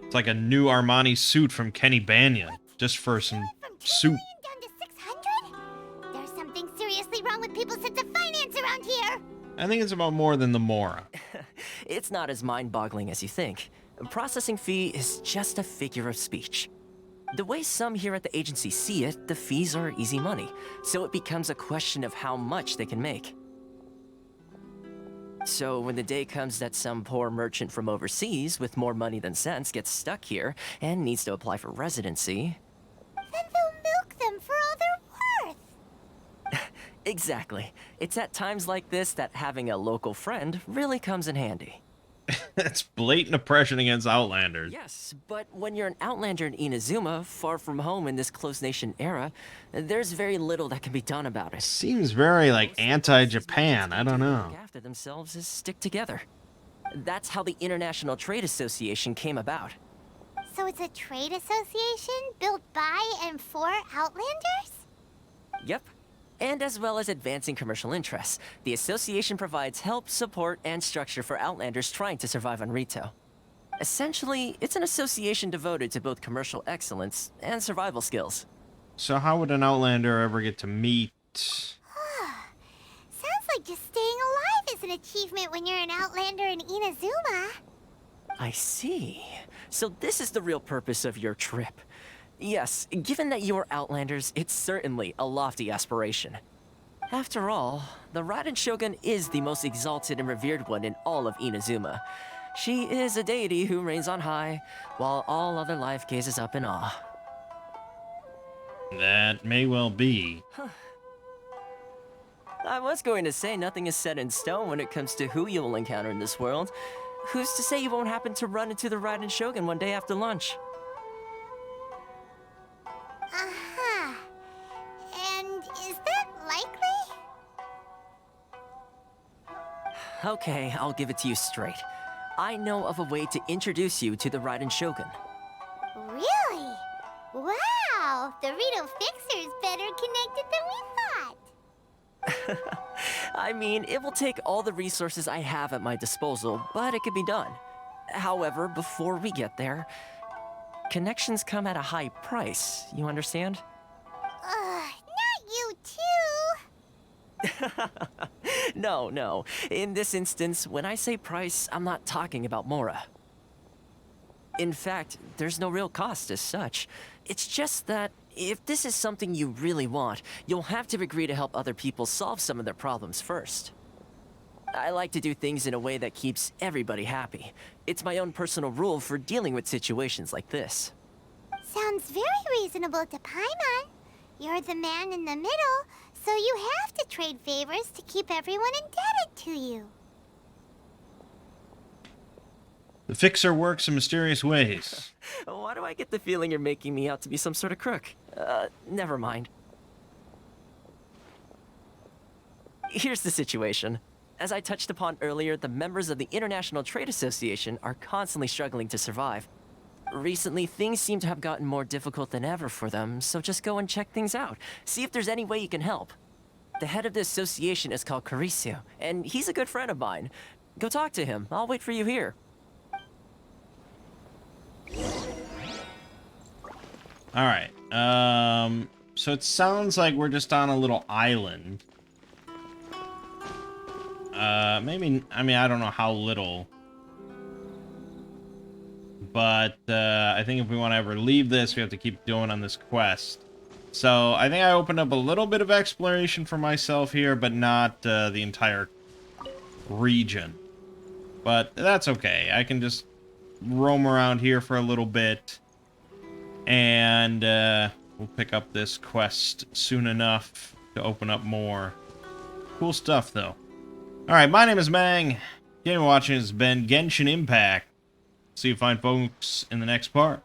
[SPEAKER 1] It's like a new Armani suit from Kenny Banya, just for some soup.
[SPEAKER 3] Down to 600? There's something seriously wrong with people's sense of finance around here.
[SPEAKER 1] I think it's about more than the mora.
[SPEAKER 19] It's not as mind-boggling as you think. A processing fee is just a figure of speech. The way some here at the agency see it, the fees are easy money, so it becomes a question of how much they can make. So when the day comes that some poor merchant from overseas with more money than sense gets stuck here and needs to apply for residency...
[SPEAKER 3] Then they'll milk them for all they're worth.
[SPEAKER 19] Exactly. It's at times like this that having a local friend really comes in handy.
[SPEAKER 1] That's blatant oppression against Outlanders.
[SPEAKER 19] Yes, but when you're an Outlander in Inazuma, far from home in this closed nation era, there's very little that can be done about it.
[SPEAKER 1] Seems very, like, anti-Japan. I don't know.
[SPEAKER 19] Look after themselves is stick together. That's how the International Trade Association came about.
[SPEAKER 3] So it's a trade association built by and for Outlanders?
[SPEAKER 19] Yep. And as well as advancing commercial interests, the association provides help, support, and structure for Outlanders trying to survive on Rito. Essentially, it's an association devoted to both commercial excellence and survival skills.
[SPEAKER 1] So how would an Outlander ever get to meet...
[SPEAKER 3] Sounds like just staying alive is an achievement when you're an Outlander in Inazuma.
[SPEAKER 19] I see. So this is the real purpose of your trip. Yes, given that you are Outlanders, it's certainly a lofty aspiration. After all, the Raiden Shogun is the most exalted and revered one in all of Inazuma. She is a deity who reigns on high, while all other life gazes up in awe.
[SPEAKER 1] That may well be.
[SPEAKER 19] I was going to say nothing is set in stone when it comes to who you will encounter in this world. Who's to say you won't happen to run into the Raiden Shogun one day after lunch?
[SPEAKER 3] Uh-huh. And is that likely?
[SPEAKER 19] Okay, I'll give it to you straight. I know of a way to introduce you to the Raiden Shogun.
[SPEAKER 3] Really? Wow! The Rito Fixer's better connected than we thought.
[SPEAKER 19] I mean, it will take all the resources I have at my disposal, but it can be done. However, before we get there, connections come at a high price, you understand?
[SPEAKER 3] Not you too!
[SPEAKER 19] No. In this instance, when I say price, I'm not talking about mora. In fact, there's no real cost as such. It's just that if this is something you really want, you'll have to agree to help other people solve some of their problems first. I like to do things in a way that keeps everybody happy. It's my own personal rule for dealing with situations like this.
[SPEAKER 3] Sounds very reasonable to Paimon. You're the man in the middle, so you have to trade favors to keep everyone indebted to you.
[SPEAKER 1] The Fixer works in mysterious ways.
[SPEAKER 19] Why do I get the feeling you're making me out to be some sort of crook? Never mind. Here's the situation. As I touched upon earlier, the members of the International Trade Association are constantly struggling to survive. Recently, things seem to have gotten more difficult than ever for them, so just go and check things out. See if there's any way you can help. The head of the association is called Caricio, and he's a good friend of mine. Go talk to him. I'll wait for you here.
[SPEAKER 1] Alright, so it sounds like we're just on a little island. Maybe, I mean, I don't know how little. But, I think if we want to ever leave this, we have to keep going on this quest. So, I think I opened up a little bit of exploration for myself here, but not, the entire region. But that's okay. I can just roam around here for a little bit. And, we'll pick up this quest soon enough to open up more. Cool stuff, though. Alright, my name is Mangg. Game you're watching has been Genshin Impact. See you fine folks in the next part.